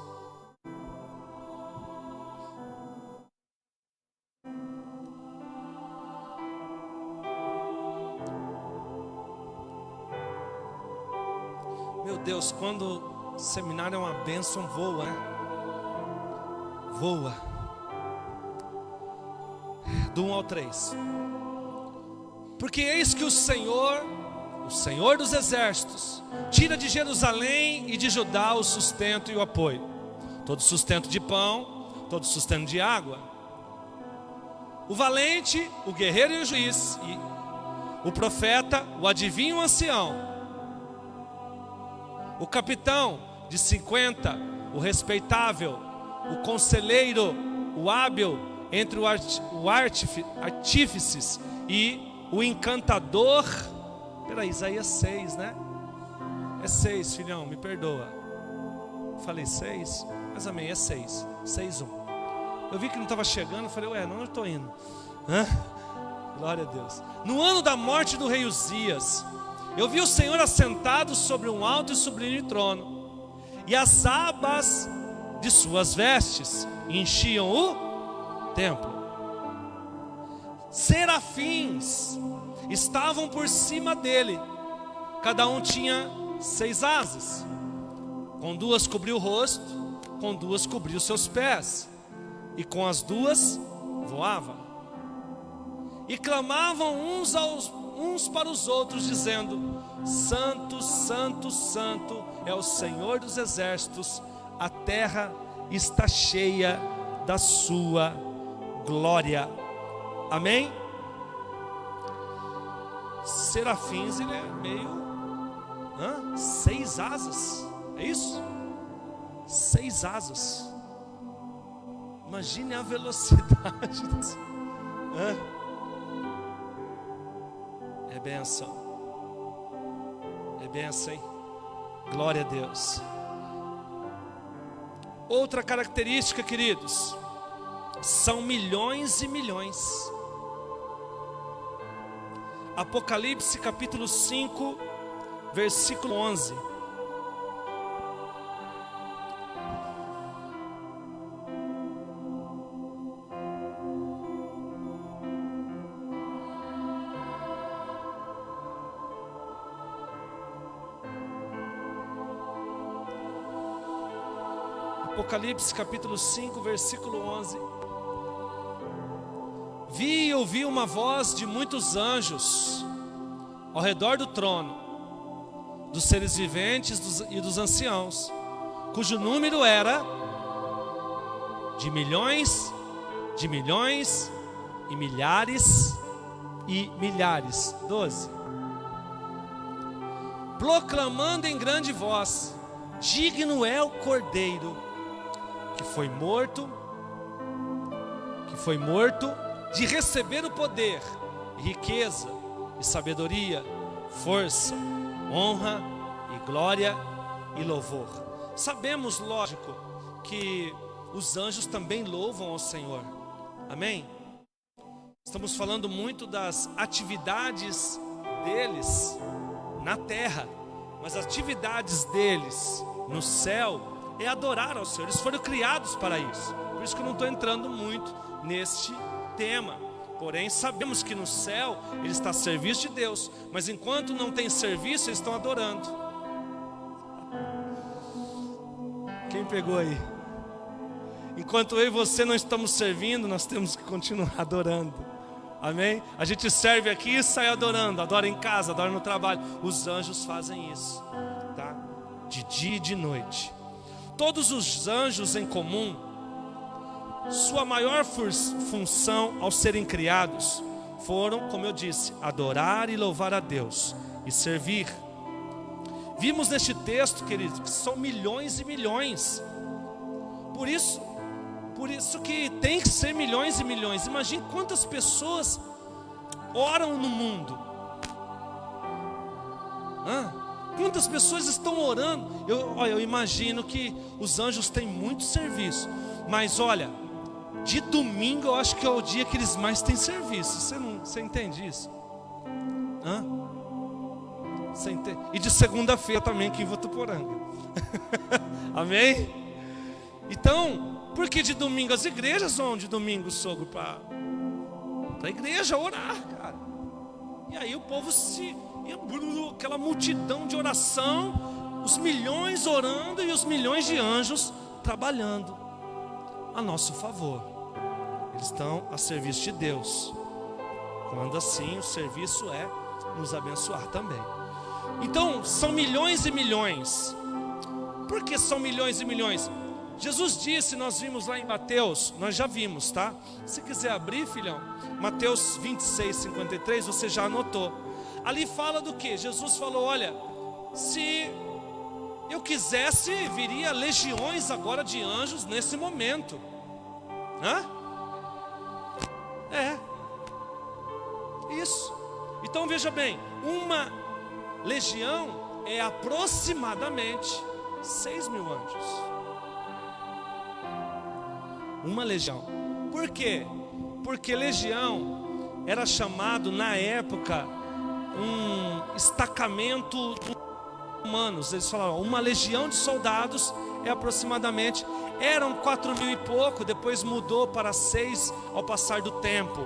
Meu Deus, quando o seminário é uma bênção, voa, né? Voa. Do 1 ao 3. Porque eis que o Senhor dos exércitos, tira de Jerusalém e de Judá o sustento e o apoio, todo sustento de pão, todo sustento de água. O valente, o guerreiro e o juiz, e o profeta, o adivinho e o ancião, o capitão de 50, o respeitável, o conselheiro, o hábil entre artífices e o encantador. Peraí, Isaías 6, né? É 6, filhão, me perdoa. Falei 6, mas amém, é 6, 6:1. Eu vi que não estava chegando, falei, ué, não, eu estou indo. Hã? Glória a Deus. No ano da morte do rei Uzias, eu vi o Senhor assentado sobre um alto e sublime trono, e as abas de suas vestes enchiam o templo. Serafins estavam por cima dele, cada um tinha 6 asas, com 2 cobriu o rosto, com 2 cobriu seus pés, e com as 2 voava. E clamavam uns para os outros, dizendo: Santo, Santo, Santo é o Senhor dos exércitos, a terra está cheia da sua glória. Amém? Serafins, ele é meio 6 asas, é isso? 6 asas. Imagine a velocidade disso. É benção. É benção, hein? Glória a Deus. Outra característica, queridos, são milhões e milhões. Apocalipse capítulo 5, versículo 11. Apocalipse capítulo 5, versículo 11. Vi e ouvi uma voz de muitos anjos ao redor do trono, dos seres viventes e dos anciãos, cujo número era de milhões e milhares e milhares. 12. Proclamando em grande voz: digno é o Cordeiro que foi morto de receber o poder, riqueza e sabedoria, força, honra e glória e louvor. Sabemos, lógico, que os anjos também louvam ao Senhor. Amém? Estamos falando muito das atividades deles na terra, mas as atividades deles no céu é adorar ao Senhor. Eles foram criados para isso. Por isso que eu não estou entrando muito neste tema. Porém, sabemos que no céu ele está a serviço de Deus, mas enquanto não tem serviço, eles estão adorando. Quem pegou aí? Enquanto eu e você não estamos servindo, nós temos que continuar adorando. Amém? A gente serve aqui e sai adorando. Adora em casa, adora no trabalho. Os anjos fazem isso, tá? De dia e de noite. Todos os anjos em comum, sua maior função ao serem criados foram, como eu disse, adorar e louvar a Deus e servir. Vimos neste texto, queridos, que são milhões e milhões. Por isso que tem que ser milhões e milhões. Imagine quantas pessoas oram no mundo. Quantas pessoas estão orando? Eu imagino que os anjos têm muito serviço. Mas olha, de domingo eu acho que é o dia que eles mais têm serviço. Você entende isso? Você entende? E de segunda-feira também aqui em Votuporanga. Amém? Então, por que de domingo? As igrejas vão de domingo, sogro, para a igreja orar, cara. E aí o povo aquela multidão de oração, os milhões orando e os milhões de anjos trabalhando a nosso favor. Eles estão a serviço de Deus. Quando assim o serviço é nos abençoar também. Então são milhões e milhões. Por que são milhões e milhões? Jesus disse, nós vimos lá em Mateus, nós já vimos, tá? Se quiser abrir, filhão, Mateus 26, 53, você já anotou. Ali fala do que? Jesus falou, olha, se eu quisesse, viria legiões agora de anjos nesse momento. Hã? É. Isso. Então veja bem, uma legião é aproximadamente 6 mil anjos. Uma legião. Por quê? Porque legião era chamado na época um estacamento humanos. Eles falavam, uma legião de soldados é aproximadamente, eram 4 mil e pouco, depois mudou para 6 ao passar do tempo.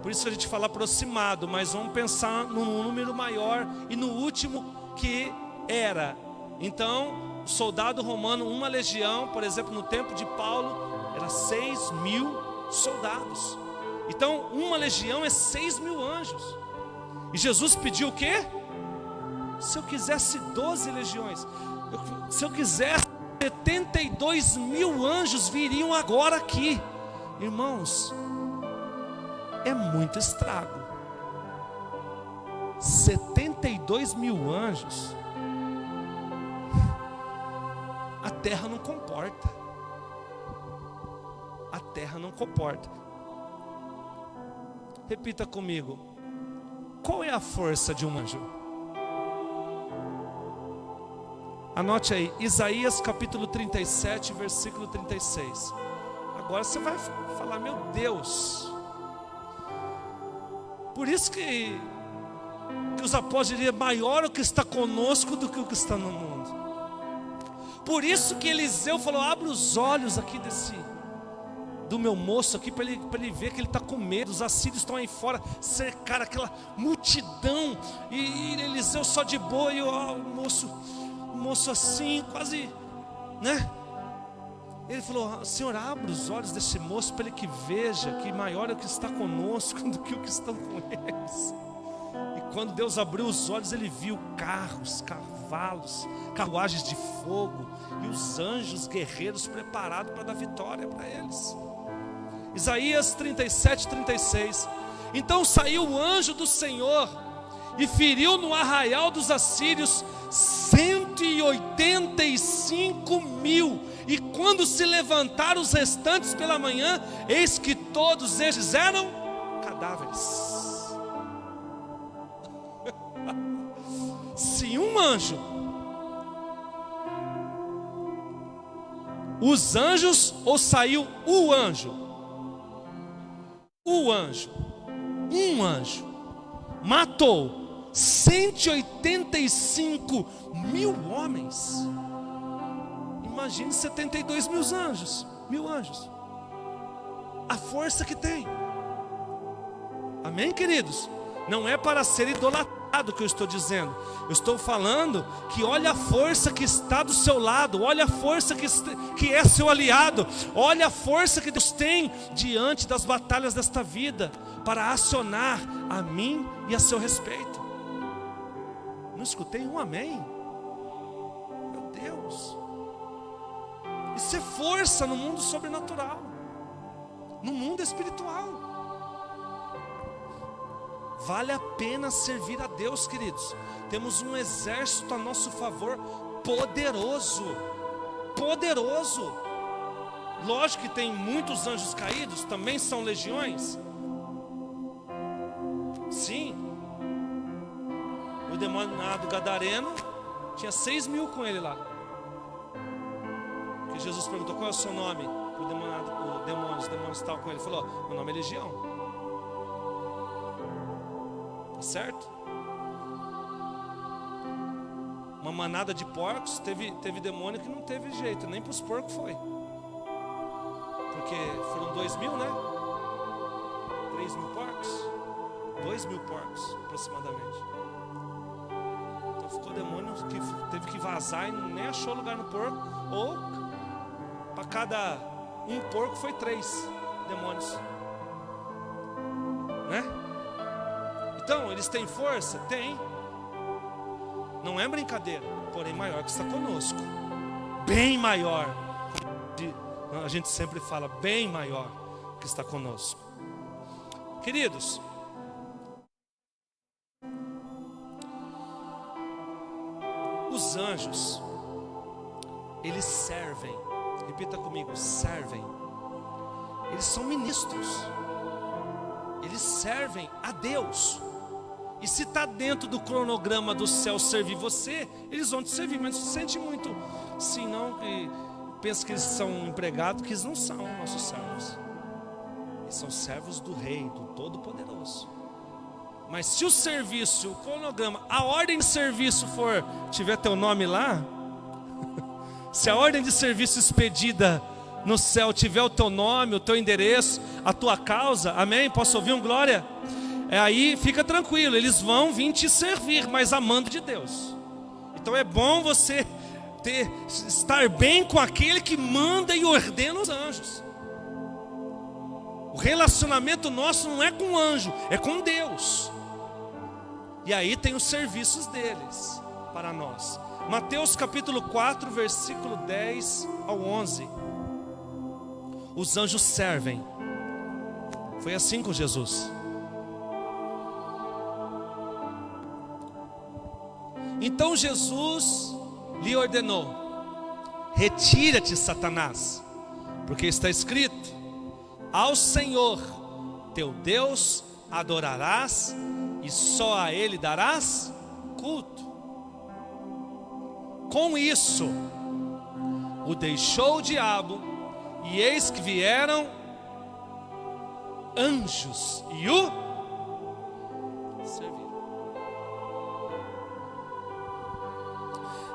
Por isso que a gente fala aproximado, mas vamos pensar num número maior e no último que era. Então, o soldado romano, uma legião, por exemplo, no tempo de Paulo, era 6 mil soldados. Então, uma legião é 6 mil anjos. E Jesus pediu o quê? Se eu quisesse 12 legiões, se eu quisesse 72 mil anjos viriam agora aqui. Irmãos, é muito estrago. 72 mil anjos, a terra não comporta. A terra não comporta. Repita comigo. Qual é a força de um anjo? Anote aí, Isaías capítulo 37, versículo 36. Agora você vai falar, meu Deus. Por isso que os apóstolos diriam, maior o que está conosco do que o que está no mundo. Por isso que Eliseu falou, abre os olhos aqui do meu moço aqui, para ele ver que ele está com medo. Os assírios estão aí fora, cercaram aquela multidão, e Eliseu só de boa, e o moço assim, quase, né? Ele falou, Senhor, abre os olhos desse moço, para ele que veja que maior é o que está conosco do que o que estão com eles. E quando Deus abriu os olhos, ele viu carros, cavalos, carruagens de fogo, e os anjos guerreiros preparados para dar vitória para eles. Isaías 37, 36. Então saiu o anjo do Senhor e feriu no arraial dos assírios 185 mil. E quando se levantaram os restantes pela manhã, eis que todos eles eram cadáveres. Se um anjo, os anjos, ou saiu o anjo, um anjo matou 185 mil homens. Imagine 72 mil anjos. A força que tem. Amém, queridos? Não é para ser idolatrado que eu estou dizendo. Eu estou falando que olha a força que está do seu lado. Olha a força que é seu aliado. Olha a força que Deus tem diante das batalhas desta vida, para acionar a mim e a seu respeito. Não escutei um amém? Meu Deus. Isso é força no mundo sobrenatural, no mundo espiritual. Vale a pena servir a Deus, queridos. Temos um exército a nosso favor poderoso. Poderoso. Lógico que tem muitos anjos caídos, também são legiões. Sim. O demoniado gadareno tinha 6 mil com ele lá. Que Jesus perguntou, qual é o seu nome? O demônio, os demônios estavam com ele. Ele falou, meu nome é Legião. Tá certo? Uma manada de porcos, teve demônio que não teve jeito, nem para os porcos foi. Porque foram 2 mil, né? 3 mil porcos? 2 mil porcos, aproximadamente. Então ficou demônio que teve que vazar e nem achou lugar no porco. Ou para cada um porco foi 3 demônios, né? Então eles têm força? Tem. Não é brincadeira, porém maior que está conosco. Bem maior. A gente sempre fala bem maior que está conosco. Queridos, os anjos, eles servem. Repita comigo, servem. Eles são ministros. Eles servem a Deus. E se está dentro do cronograma do céu servir você, eles vão te servir. Mas não se sente muito assim não, que pensa que eles são empregados, que eles não são nossos servos. Eles são servos do Rei, do Todo-Poderoso. Mas se o serviço, o cronograma, a ordem de serviço tiver teu nome lá, se a ordem de serviço expedida no céu tiver o teu nome, o teu endereço, a tua causa, amém? Posso ouvir um glória? Aí fica tranquilo, eles vão vir te servir, mas amando de Deus. Então é bom você estar bem com aquele que manda e ordena os anjos. O relacionamento nosso não é com o anjo, é com Deus. E aí tem os serviços deles para nós. Mateus capítulo 4, versículo 10 ao 11. Os anjos servem. Foi assim com Jesus. Então Jesus lhe ordenou: retira-te, Satanás, porque está escrito: ao Senhor teu Deus adorarás e só a Ele darás culto. Com isso o deixou o diabo, e eis que vieram anjos e o serviram.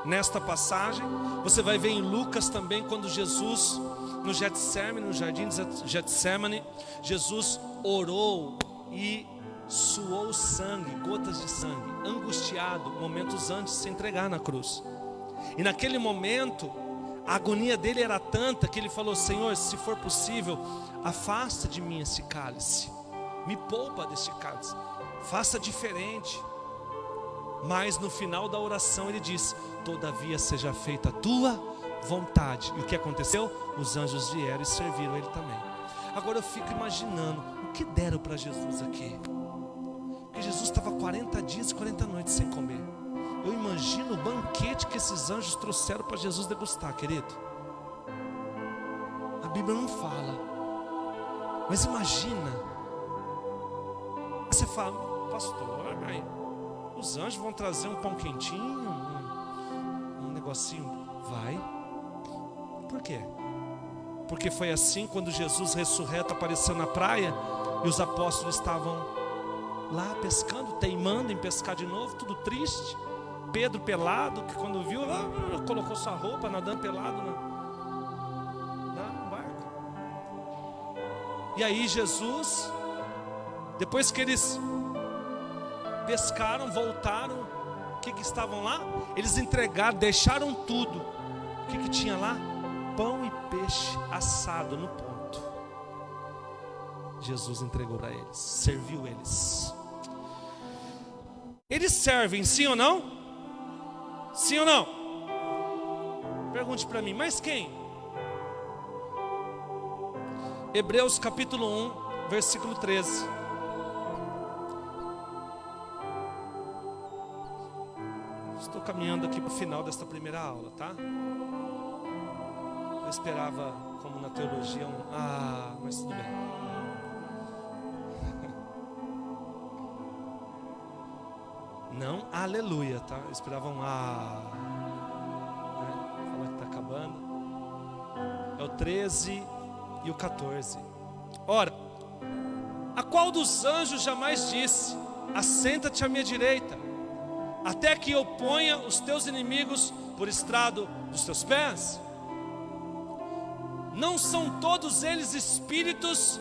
Nesta passagem você vai ver em Lucas também, quando Jesus no Getsemane, no jardim de Getsemane, Jesus orou e suou sangue, gotas de sangue, angustiado, momentos antes de se entregar na cruz. E naquele momento a agonia dele era tanta que ele falou: Senhor, se for possível, afasta de mim esse cálice, me poupa deste cálice, faça diferente. Mas no final da oração ele diz: todavia seja feita a tua vontade. E o que aconteceu? Os anjos vieram e serviram ele também. Agora eu fico imaginando o que deram para Jesus aqui. Porque Jesus estava 40 dias e 40 noites sem comer. Eu imagino o banquete que esses anjos trouxeram para Jesus degustar, querido. A Bíblia não fala, mas imagina. Você fala: pastor, mas os anjos vão trazer um pão quentinho, um negocinho? Vai. Por quê? Porque foi assim quando Jesus ressurreto apareceu na praia e os apóstolos estavam lá pescando, teimando em pescar de novo, tudo triste. Pedro pelado, que quando viu, colocou sua roupa, nadando pelado no barco. E aí Jesus, depois que eles pescaram, voltaram, o que estavam lá? Eles entregaram, deixaram tudo. O que tinha lá? Pão e peixe assado no ponto. Jesus entregou para eles, serviu eles. Eles servem, sim ou não? Sim ou não? Pergunte para mim, mas quem? Hebreus capítulo 1, versículo 13. Estou caminhando aqui para o final desta primeira aula, tá? Eu esperava, como na teologia, mas tudo bem. Não, aleluia, tá? Eu esperava né? Falar que está acabando. É o 13 e o 14. Ora, a qual dos anjos jamais disse: assenta-te à minha direita, até que eu ponha os teus inimigos por estrado dos teus pés? Não são todos eles espíritos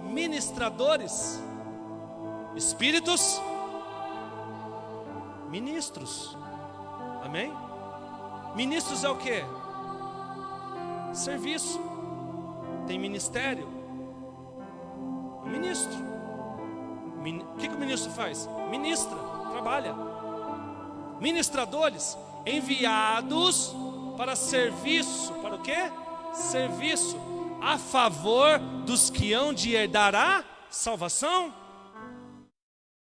ministradores? Espíritos ministros. Amém? Ministros é o quê? Serviço. Tem ministério. O ministro. O que o ministro faz? Ministra, trabalha. Ministradores enviados para serviço. Para o quê? Serviço a favor dos que hão de herdar a salvação.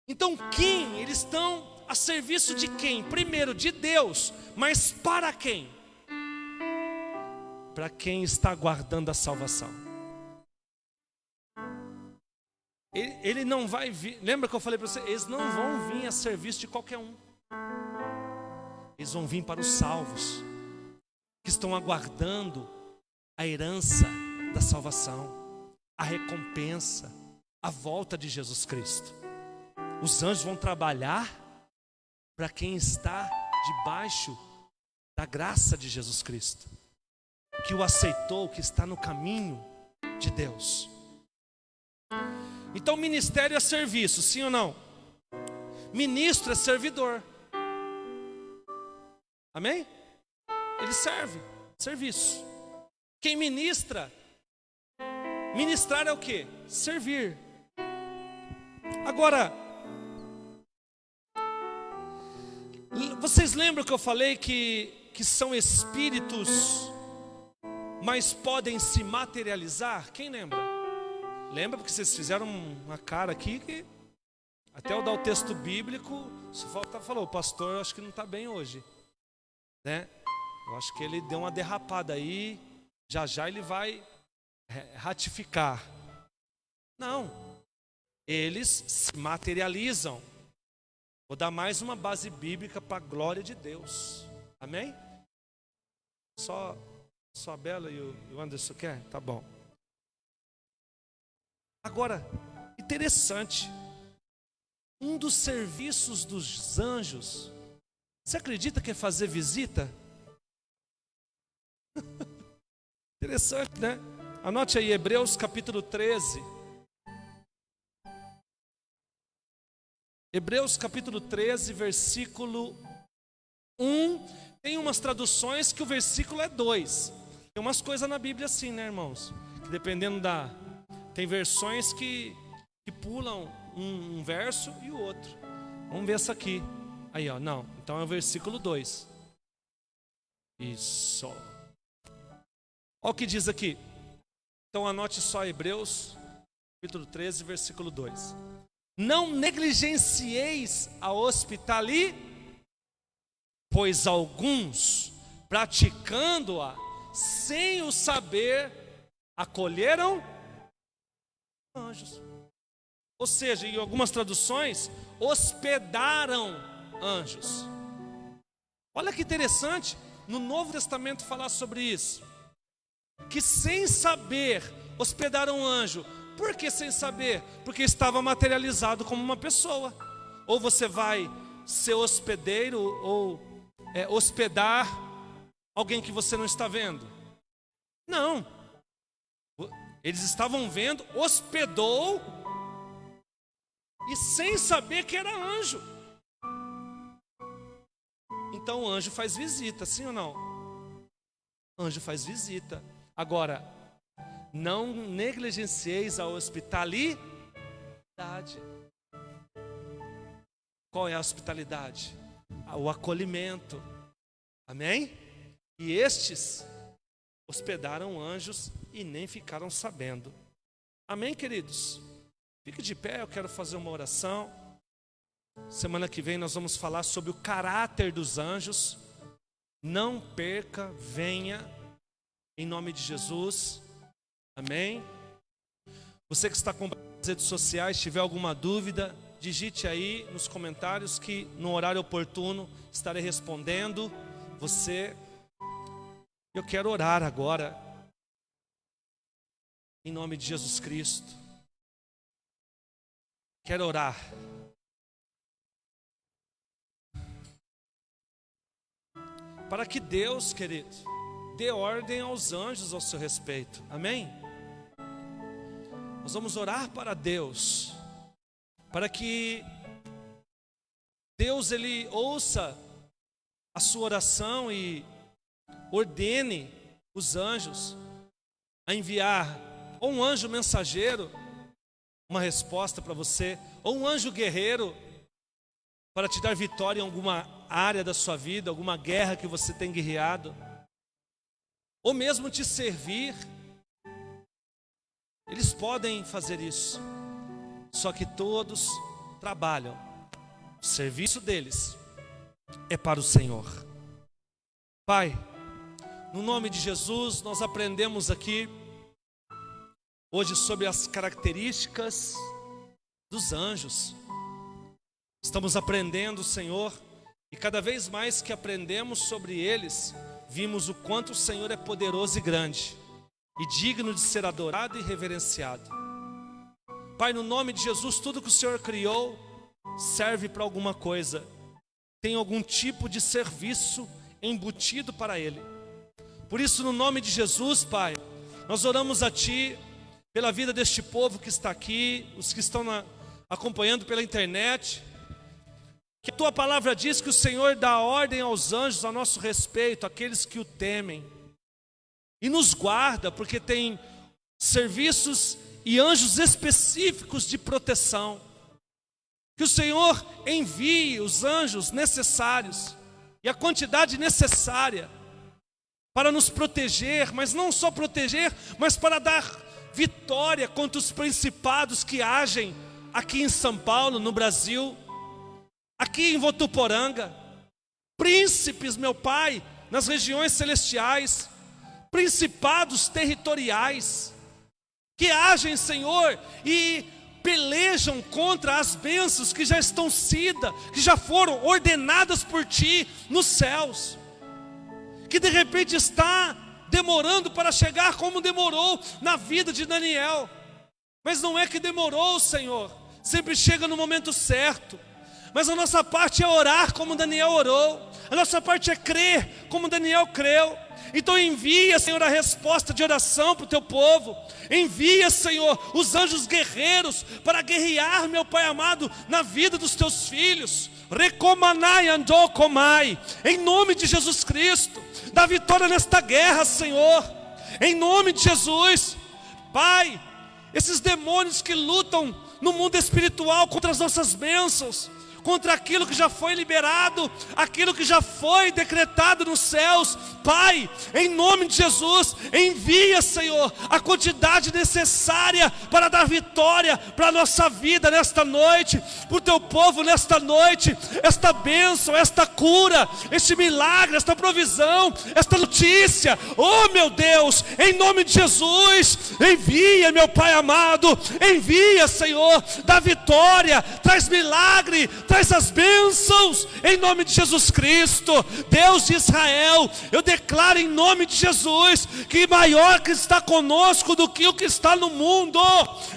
Então quem? Eles estão a serviço de quem? Primeiro de Deus, mas para quem? Para quem está aguardando a salvação. Ele não vai vir, lembra que eu falei para você? Eles não vão vir a serviço de qualquer um. Eles vão vir para os salvos, que estão aguardando a herança da salvação, a recompensa, a volta de Jesus Cristo. Os anjos vão trabalhar para quem está debaixo da graça de Jesus Cristo, que o aceitou, que está no caminho de Deus. Então ministério é serviço, sim ou não? Ministro é servidor. Amém? Ele serve, serviço. Quem ministra, ministrar é o quê? Servir. Agora, vocês lembram que eu falei que são espíritos, mas podem se materializar? Quem lembra? Lembra? Porque vocês fizeram uma cara aqui que até eu dar o texto bíblico, se falou, o pastor eu acho que não está bem hoje, né? Eu acho que ele deu uma derrapada aí, já ele vai ratificar. Não, eles se materializam. Vou dar mais uma base bíblica para a glória de Deus. Amém? Só a Bela e o Anderson quer? Tá bom. Agora, interessante. Um dos serviços dos anjos, você acredita que é fazer visita? Interessante, né? Anote aí, Hebreus capítulo 13. Hebreus capítulo 13, versículo 1. Tem umas traduções que o versículo é 2. Tem umas coisas na Bíblia assim, né, irmãos? Que dependendo da... Tem versões que pulam um verso e o outro. Vamos ver essa aqui. Aí, ó, não. Então é o versículo 2. Isso. Olha o que diz aqui. Então anote só Hebreus capítulo 13, versículo 2. Não negligencieis a hospitalidade, pois alguns, praticando-a sem o saber, acolheram anjos. Ou seja, em algumas traduções, hospedaram anjos. Olha que interessante, no Novo Testamento falar sobre isso. Que sem saber, hospedaram um anjo. Por que sem saber? Porque estava materializado como uma pessoa. Ou você vai ser hospedeiro ou hospedar alguém que você não está vendo. Não. Eles estavam vendo, hospedou e sem saber que era anjo. Então o anjo faz visita, sim ou não? Anjo faz visita. Agora, não negligencieis a hospitalidade. Qual é a hospitalidade? O acolhimento. Amém? E estes hospedaram anjos e nem ficaram sabendo. Amém, queridos? Fique de pé, eu quero fazer uma oração. Semana que vem nós vamos falar sobre o caráter dos anjos. Não perca, venha, em nome de Jesus. Amém? Você que está acompanhando as redes sociais, tiver alguma dúvida, digite aí nos comentários que no horário oportuno estarei respondendo você. Eu quero orar agora, em nome de Jesus Cristo. Quero orar. Para que Deus, querido, dê ordem aos anjos ao seu respeito. Amém? Nós vamos orar para Deus, para que Deus ele ouça a sua oração e ordene os anjos a enviar ou um anjo mensageiro, uma resposta para você, ou um anjo guerreiro para te dar vitória em alguma área da sua vida, alguma guerra que você tem guerreado, ou mesmo te servir. Eles podem fazer isso, só que todos trabalham, o serviço deles é para o Senhor. Pai, no nome de Jesus, nós aprendemos aqui hoje sobre as características dos anjos. Estamos aprendendo, Senhor, e cada vez mais que aprendemos sobre eles, vimos o quanto o Senhor é poderoso e grande, e digno de ser adorado e reverenciado. Pai, no nome de Jesus, tudo que o Senhor criou serve para alguma coisa, tem algum tipo de serviço embutido para Ele. Por isso, no nome de Jesus, Pai, nós oramos a Ti pela vida deste povo que está aqui, os que estão acompanhando pela internet, que a Tua palavra diz que o Senhor dá ordem aos anjos a nosso respeito, aqueles que o temem, e nos guarda, porque tem serviços e anjos específicos de proteção. Que o Senhor envie os anjos necessários e a quantidade necessária para nos proteger, mas não só proteger, mas para dar vitória contra os principados que agem aqui em São Paulo, no Brasil, aqui em Votuporanga, príncipes, meu Pai, nas regiões celestiais, principados territoriais, que agem, Senhor, e pelejam contra as bênçãos que já estão que já foram ordenadas por Ti nos céus, que de repente está demorando para chegar, como demorou na vida de Daniel. Mas não é que demorou, Senhor, sempre chega no momento certo. Mas a nossa parte é orar como Daniel orou, a nossa parte é crer como Daniel creu. Então envia, Senhor, a resposta de oração para o Teu povo. Envia, Senhor, os anjos guerreiros para guerrear, meu Pai amado, na vida dos Teus filhos. Recomanai andocomai, em nome de Jesus Cristo, dá vitória nesta guerra, Senhor, em nome de Jesus. Pai, esses demônios que lutam no mundo espiritual contra as nossas bênçãos, contra aquilo que já foi liberado, aquilo que já foi decretado nos céus, Pai, em nome de Jesus, envia, Senhor, a quantidade necessária para dar vitória para a nossa vida nesta noite, para o Teu povo nesta noite, esta bênção, esta cura, este milagre, esta provisão, esta notícia, oh meu Deus, em nome de Jesus, envia, meu Pai amado, envia, Senhor, dá vitória, traz milagre, traz as bênçãos, em nome de Jesus Cristo. Deus de Israel, eu declaro em nome de Jesus, que maior que está conosco do que o que está no mundo,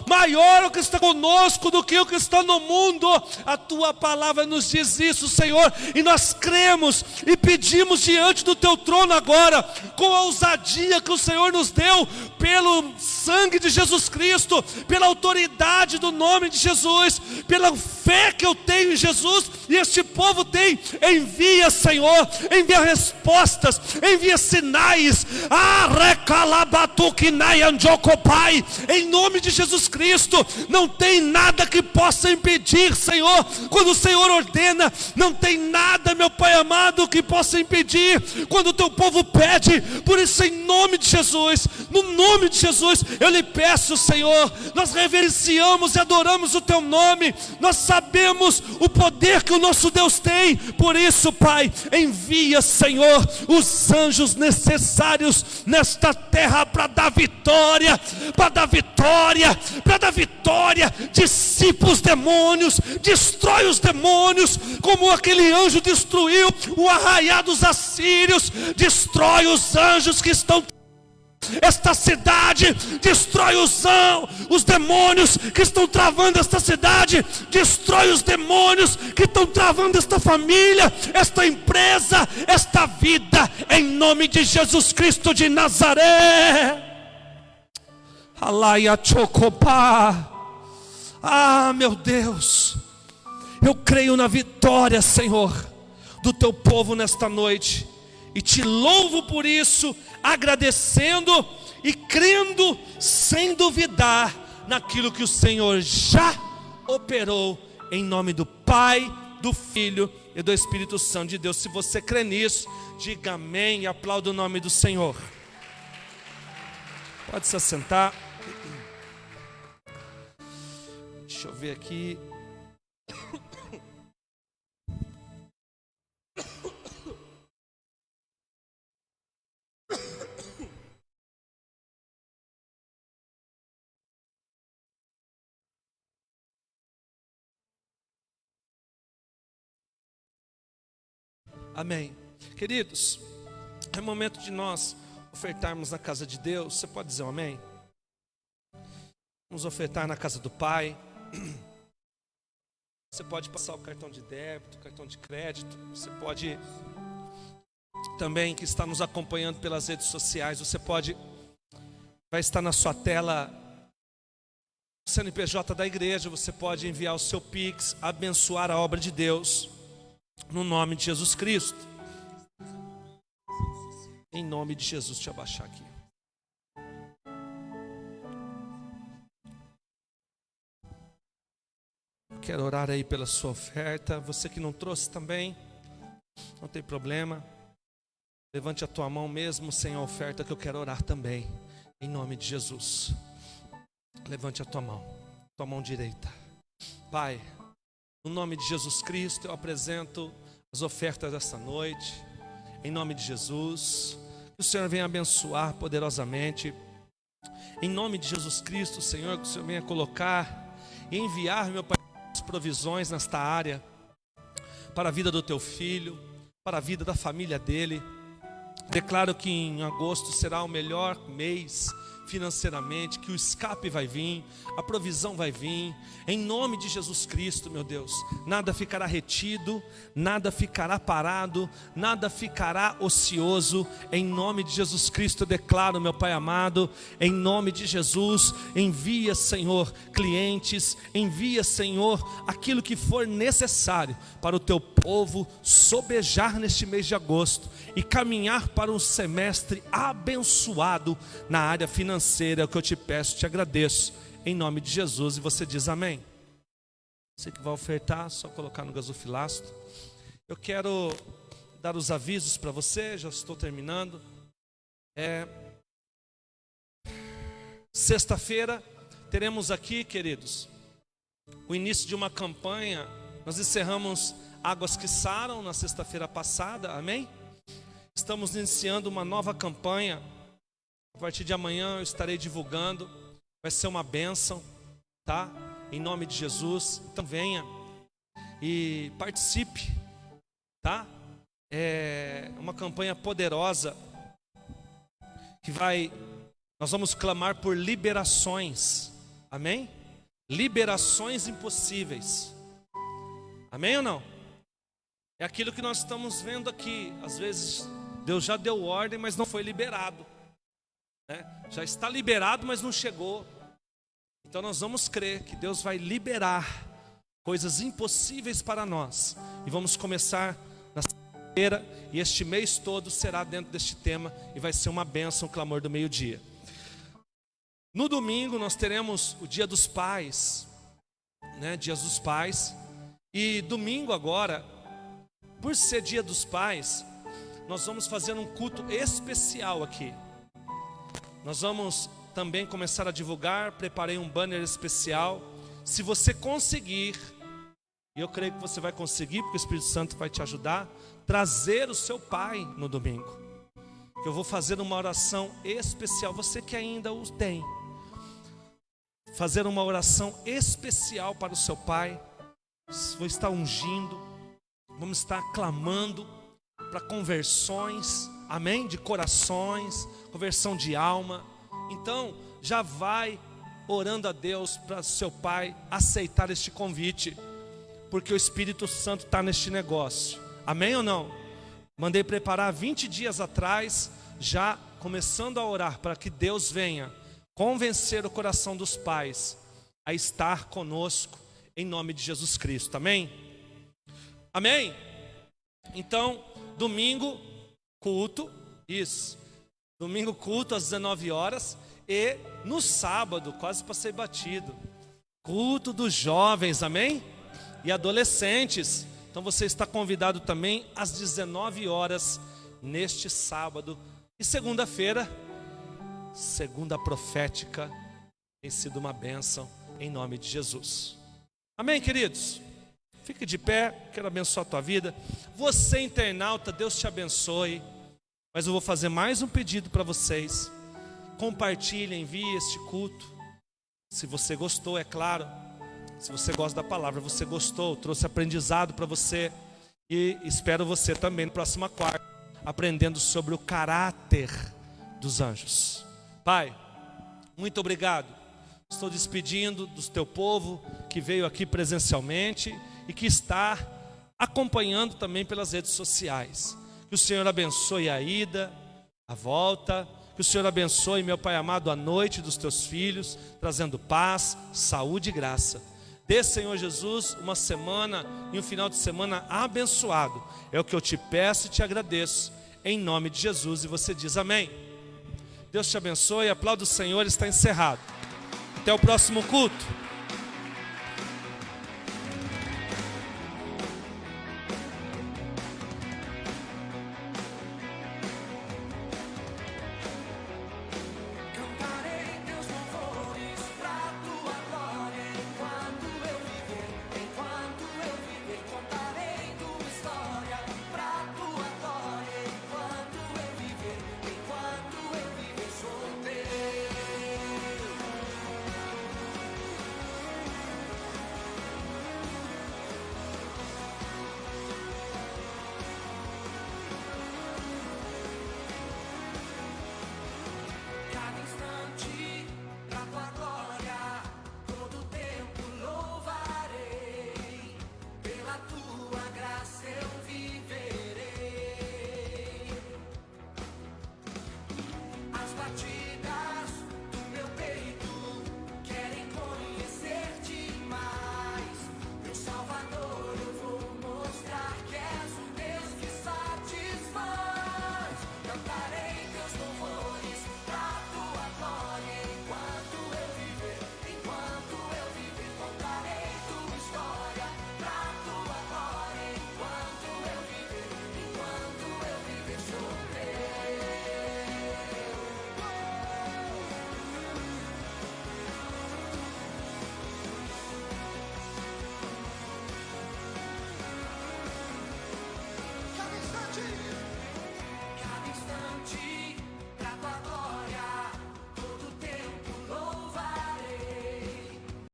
maior o que está conosco do que o que está no mundo. A Tua palavra nos diz isso, Senhor, e nós cremos e pedimos diante do Teu trono agora, com a ousadia que o Senhor nos deu, pelo sangue de Jesus Cristo, pela autoridade do nome de Jesus, pela fé que eu tenho em Jesus e este povo tem. Envia, Senhor, envia respostas, envia sinais, em nome de Jesus Cristo. Não tem nada que possa impedir, Senhor, quando o Senhor ordena, não tem nada, meu Pai amado, que possa impedir quando o Teu povo pede. Por isso, em nome de Jesus, no nome de Jesus, eu lhe peço, Senhor, nós reverenciamos e adoramos o Teu nome, nós sabemos o poder que o nosso Deus tem. Por isso, Pai, envia, Senhor, os anjos necessários nesta terra para dar vitória, para dar vitória, para dar vitória. Dissipa os demônios, destrói os demônios, como aquele anjo destruiu o arraial dos assírios. Destrói os anjos que estão esta cidade, destrói os demônios que estão travando esta cidade, destrói os demônios que estão travando esta família, esta empresa, esta vida, em nome de Jesus Cristo de Nazaré. Alaia chocopá. Ah, meu Deus, eu creio na vitória, Senhor. do teu povo nesta noite. E te louvo por isso, agradecendo e crendo, sem duvidar, naquilo que o Senhor já operou, em nome do Pai, do Filho e do Espírito Santo de Deus. Se você crê nisso, diga amém e aplauda o nome do Senhor. Pode se assentar. Deixa eu ver aqui. Amém. Queridos, é momento de nós ofertarmos na casa de Deus. Você pode dizer um amém? Vamos ofertar na casa do Pai. Você pode passar o cartão de débito, cartão de crédito. Você pode também, que está nos acompanhando pelas redes sociais, vai estar na sua tela o CNPJ da igreja. Você pode enviar o seu Pix, abençoar a obra de Deus, no nome de Jesus Cristo. Em nome de Jesus, deixa eu abaixar aqui. Quero orar aí pela sua oferta. Você que não trouxe também, não tem problema. Levante a tua mão mesmo sem a oferta, que eu quero orar também. Em nome de Jesus. Levante a tua mão direita. Pai, no nome de Jesus Cristo, eu apresento as ofertas desta noite. Em nome de Jesus, que o Senhor venha abençoar poderosamente. Em nome de Jesus Cristo, Senhor, que o Senhor venha colocar e enviar, meu Pai, as provisões nesta área, para a vida do teu filho, para a vida da família dele. Declaro que em agosto será o melhor mês financeiramente, que o escape vai vir, a provisão vai vir, em nome de Jesus Cristo, meu Deus. Nada ficará retido, nada ficará parado, nada ficará ocioso. Em nome de Jesus Cristo eu declaro, meu Pai amado, em nome de Jesus, envia, Senhor, clientes, envia, Senhor, aquilo que for necessário para o teu povo sobejar neste mês de agosto e caminhar para um semestre abençoado na área financeira. É o que eu te peço, te agradeço, em nome de Jesus. E você diz amém. Você que vai ofertar, só colocar no gasofilasto. Eu quero dar os avisos para você, já estou terminando. Sexta-feira teremos aqui, queridos, o início de uma campanha. Nós encerramos Águas que Saram na sexta-feira passada, amém? Estamos iniciando uma nova campanha. A partir de amanhã eu estarei divulgando. Vai ser uma bênção, tá? Em nome de Jesus. Então venha e participe, tá? É uma campanha poderosa nós vamos clamar por liberações, amém? Liberações impossíveis, amém ou não? É aquilo que nós estamos vendo aqui. Às vezes Deus já deu ordem, mas não foi liberado, né? Já está liberado, mas não chegou. Então nós vamos crer que Deus vai liberar coisas impossíveis para nós. E vamos começar na sexta-feira, e este mês todo será dentro deste tema, e vai ser uma bênção, o clamor do meio-dia. No domingo nós teremos o Dia dos Pais, né? Dias dos Pais. E domingo agora, por ser Dia dos Pais, nós vamos fazer um culto especial aqui. Nós vamos também começar a divulgar. Preparei um banner especial. Se você conseguir, e eu creio que você vai conseguir, porque o Espírito Santo vai te ajudar, trazer o seu pai no domingo. Eu vou fazer uma oração especial. Você que ainda o tem, fazer uma oração especial para o seu pai. Vou estar ungindo, vamos estar clamando para conversões, amém? De corações, conversão de alma. Então, já vai orando a Deus para seu pai aceitar este convite, porque o Espírito Santo está neste negócio, amém ou não? Mandei preparar 20 dias atrás, já começando a orar para que Deus venha convencer o coração dos pais a estar conosco, em nome de Jesus Cristo, amém? Amém? Então, domingo, culto, isso. Domingo, culto às 19 horas. E no sábado, quase passei batido, culto dos jovens, amém? E adolescentes. Então você está convidado também às 19 horas neste sábado. E segunda-feira, segunda profética, tem sido uma bênção em nome de Jesus. Amém, queridos? Fique de pé, quero abençoar a tua vida. Você, internauta, Deus te abençoe. Mas eu vou fazer mais um pedido para vocês. Compartilhe, envie este culto. Se você gostou, é claro. Se você gosta da palavra, você gostou, trouxe aprendizado para você. E espero você também na próxima quarta, aprendendo sobre o caráter dos anjos. Pai, muito obrigado. Estou despedindo do teu povo que veio aqui presencialmente e que está acompanhando também pelas redes sociais. Que o Senhor abençoe a ida, a volta. Que o Senhor abençoe, meu Pai amado, a noite dos teus filhos, trazendo paz, saúde e graça. Dê, Senhor Jesus, uma semana e um final de semana abençoado. É o que eu te peço e te agradeço, em nome de Jesus. E você diz amém. Deus te abençoe, aplauda o Senhor, está encerrado. Até o próximo culto.